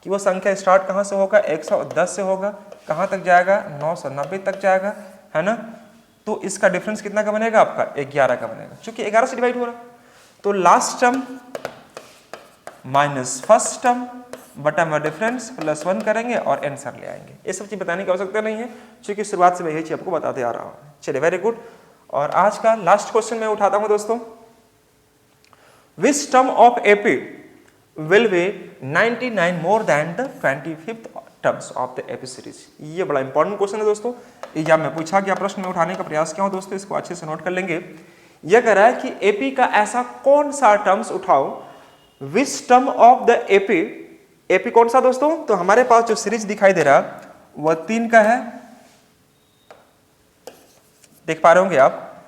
Speaker 1: कि वह संख्या स्टार्ट कहां से होगा? 110 से होगा, कहां तक जाएगा? 990 तक जाएगा, है ना। तो इसका डिफरेंस कितना का बनेगा? आपका 11 का बनेगा, क्योंकि 11 से डिवाइड हो रहा है। तो last term minus first term बटा में डिफरेंस प्लस 1 करेंगे और आंसर ले आएंगे। ये सब चीज बताने की आवश्यकता नहीं है, क्योंकि शुरुआत से मैं यही चीज आपको बताते आ रहा हूं। चलिए वेरी गुड। और आज का लास्ट क्वेश्चन मैं उठाता हूं दोस्तों, which term of AP will be 99 more than the 25th terms of the AP series. ये बड़ा इंपॉर्टेंट क्वेश्चन है दोस्तों, एग्जाम में पूछा गया प्रश्न में उठाने का प्रयास किया हूं दोस्तों, इसको अच्छे से नोट कर लेंगे। यह कह रहा है कि एपी का ऐसा कौन सा टर्म्स उठाओ, which term of the AP, AP कौन सा दोस्तों? तो हमारे पास जो सीरीज दिखाई दे रहा वह 3 का है, देख पा रहे होंगे आप।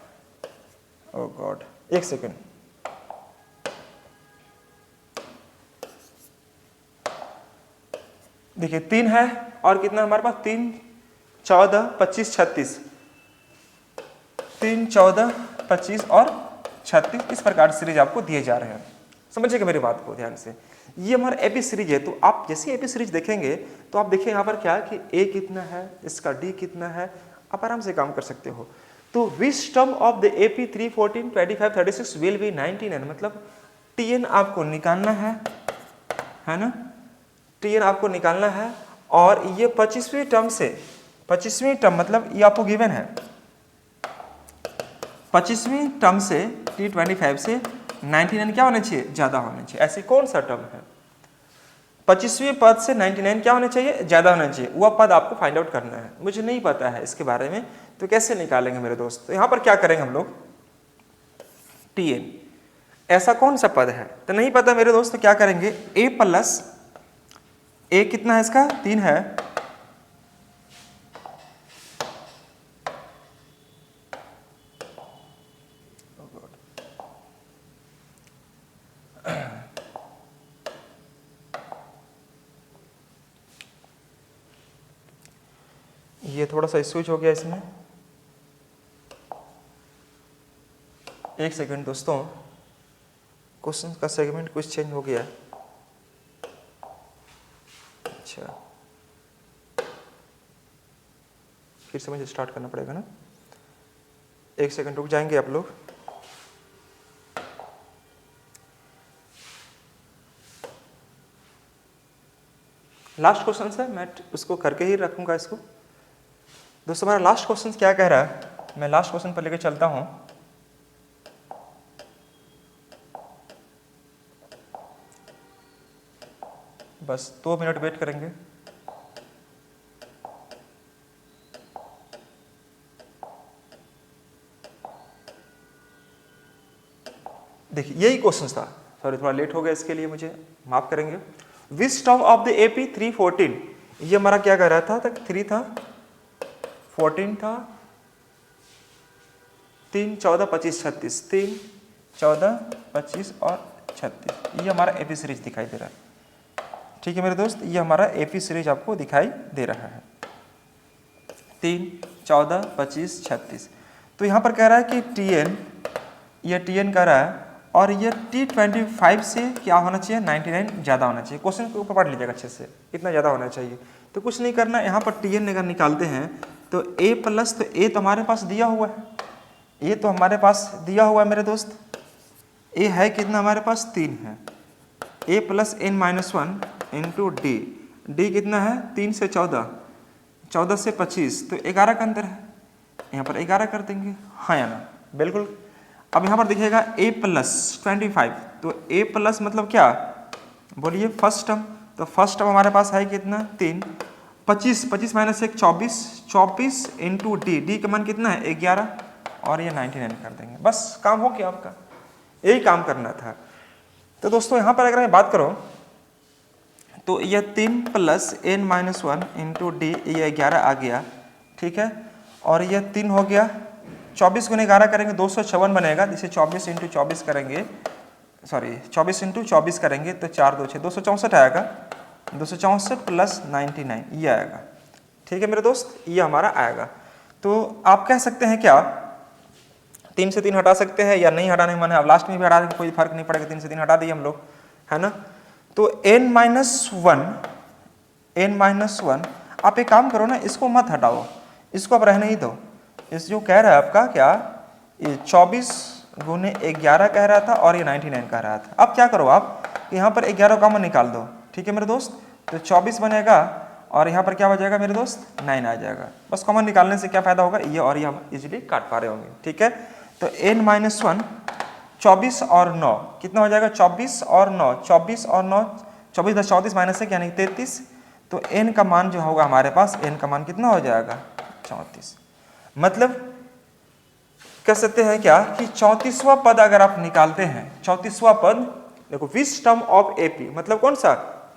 Speaker 1: ओह गॉड, एक सेकेंड, देखिए 3 है और कितना हमारे पास? 3 14 25 36, 3 14 25 और 36, इस प्रकार सीरीज आपको दिए जा रहे हैं। समझिएगा मेरी बात को ध्यान से। ये हमारा एपी सीरीज है, तो आप जैसे एपी सीरीज देखेंगे तो आप देखिए यहाँ पर क्या कि ए कितना है, इसका डी कितना है, आप आराम से काम कर सकते हो। तो which term of the AP 3 14 25 36 will be 99, मतलब टीएन आपको निकालना है ना, टीएन आपको निकालना है। और ये 25वीं टर्म से, 25वीं टर्म मतलब ये आपको गिवन है, 25वीं टर्म से T25 से 99 क्या होना चाहिए? ज्यादा होना चाहिए। ऐसे कौन सा टर्म है? 25वें पद से 99 क्या होना चाहिए? ज्यादा होना चाहिए। वह पद आपको फाइंड आउट करना है, मुझे नहीं पता है इसके बारे में, तो कैसे निकालेंगे मेरे दोस्त? तो यहां पर क्या करेंगे हम लोग, टीएन ऐसा कौन सा पद है तो नहीं पता मेरे दोस्त, तो क्या करेंगे? ए प्लस ए कितना है इसका? 3 है, ये थोड़ा सा स्विच हो गया इसमें, एक सेकंड दोस्तों, क्वेश्चन का सेगमेंट कुछ चेंज हो गया। अच्छा, फिर से मुझे स्टार्ट करना पड़ेगा ना, एक सेकंड रुक जाएंगे आप लोग। लास्ट क्वेश्चन है, मैं उसको करके ही रखूंगा इसको। दोस्तों हमारा लास्ट क्वेश्चन क्या कह रहा है, मैं लास्ट क्वेश्चन पर लेकर चलता हूं। बस 2 मिनट वेट करेंगे। देखिए यही क्वेश्चन था, सॉरी थोड़ा लेट हो गया, इसके लिए मुझे माफ करेंगे। Which term of the AP 3 14, ये हमारा क्या कह रहा था? तक 3 था, 14 था, 3 14 25 36, 3 14 25 और 36, ये हमारा एपी सीरीज दिखाई दे रहा है। ठीक है मेरे दोस्त, ये हमारा एपी सीरीज आपको दिखाई दे रहा है, 3 14 25 36। तो यहाँ पर कह रहा है कि टीएन, ये टीएन कह रहा है, और ये T25 से क्या होना चाहिए? 99 ज़्यादा होना चाहिए। क्वेश्चन को ऊपर पढ़ लीजिएगा अच्छे से, इतना ज़्यादा होना चाहिए। तो कुछ नहीं करना, यहाँ पर टीएन अगर निकालते हैं तो ए प्लस, तो ए तो हमारे पास दिया हुआ है, ए तो हमारे पास दिया हुआ है मेरे दोस्त, ए है कितना हमारे पास? 3 है, a plus n minus 1 into d, d कितना है? 3 से 14, 14 से 25, तो 11 का अंतर है, यहाँ पर 11 कर देंगे, हाँ या ना, बिल्कुल। अब यहाँ पर दिखेगा a प्लस 25, तो a प्लस मतलब क्या, बोलिए फर्स्ट टर्म, तो फर्स्ट टर्म हमारे पास है कितना 3, 25, 25 माइनस 1 24, 24 इंटू डी का मान कितना है 11, और ये 99 कर देंगे, बस काम हो गया आपका, यही काम करना था। तो दोस्तों यहाँ पर अगर मैं बात करूँ तो यह 3 plus n minus 1 into D, ये 11 आ गया, ठीक है, और यह 3 हो गया, 24 गुने 11 करेंगे 256 बनेगा, जिसे 24 इंटू 24 करेंगे, सॉरी 24 इंटू 24 करेंगे तो 4 2 6 264 आएगा, 264 प्लस 99 ये आएगा, ठीक है मेरे दोस्त, ये हमारा आएगा। तो आप कह सकते हैं क्या 3 से 3 हटा सकते हैं या नहीं हटाने मन है, अब लास्ट में भी हटा देंगे, कोई फर्क नहीं पड़ेगा, 3 से 3 हटा दिए हम लोग, है ना। तो n माइनस 1 आप एक काम करो ना, इसको मत हटाओ, इसको आप रहने ही दो। इस जो कह रहा है आपका क्या, ये 24 गुने 11 कह रहा था और ये 99 कह रहा था। अब क्या करो आप, यहाँ पर 11 कॉमन निकाल दो, ठीक है मेरे दोस्त, तो 24 बनेगा और यहाँ पर क्या हो जाएगा मेरे दोस्त 9 आ जाएगा। बस कॉमन निकालने से क्या फायदा होगा, ये और ये हम इजीली काट पा रहे होंगे, ठीक है। तो n माइनस 1 24 और 9 कितना हो जाएगा, 24 और 9, 24 और 9 24 10 34 माइनस 1 यानी 33, तो n का मान जो होगा हमारे पास, n का मान कितना हो जाएगा 34। मतलब कह सकते हैं क्या कि 34वां पद अगर आप निकालते हैं, 34वां पद देखो, विच टर्म ऑफ एपी मतलब कौन सा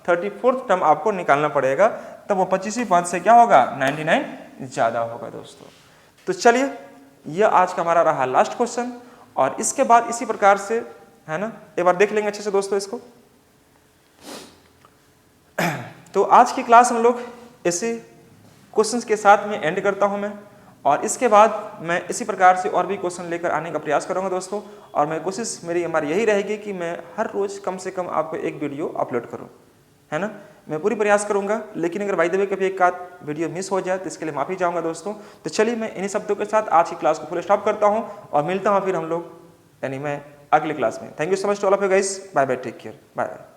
Speaker 1: 34th टर्म आपको निकालना पड़ेगा, तब वो 25वीं पद से क्या होगा 99 ज्यादा होगा दोस्तों। तो चलिए ये आज का हमारा रहा लास्ट क्वेश्चन, और इसके बाद इसी प्रकार से, है ना, एक बार देख लेंगे अच्छे से दोस्तों इसको। तो आज की क्लास हम लोग इसी क्वेश्चंस के साथ में एंड करता हूं मैं, और इसके बाद मैं इसी प्रकार से और भी क्वेश्चन लेकर आने का प्रयास करूंगा दोस्तों, और मैं कोशिश मेरी हमारी यही रहेगी कि मैं हर रोज कम से कम आपको एक वीडियो अपलोड करूं, है ना, मैं पूरी प्रयास करूंगा। लेकिन अगर बाय द वे कभी एक आध वीडियो मिस हो जाए तो इसके लिए माफी चाहूंगा दोस्तों। तो चलिए मैं इन्हीं शब्दों के साथ आज की क्लास को फुल स्टॉप करता हूं, और मिलता हूं फिर हम लोग यानी मैं अगले क्लास में। Thank you so much to all of you guys, bye bye, take care, bye bye.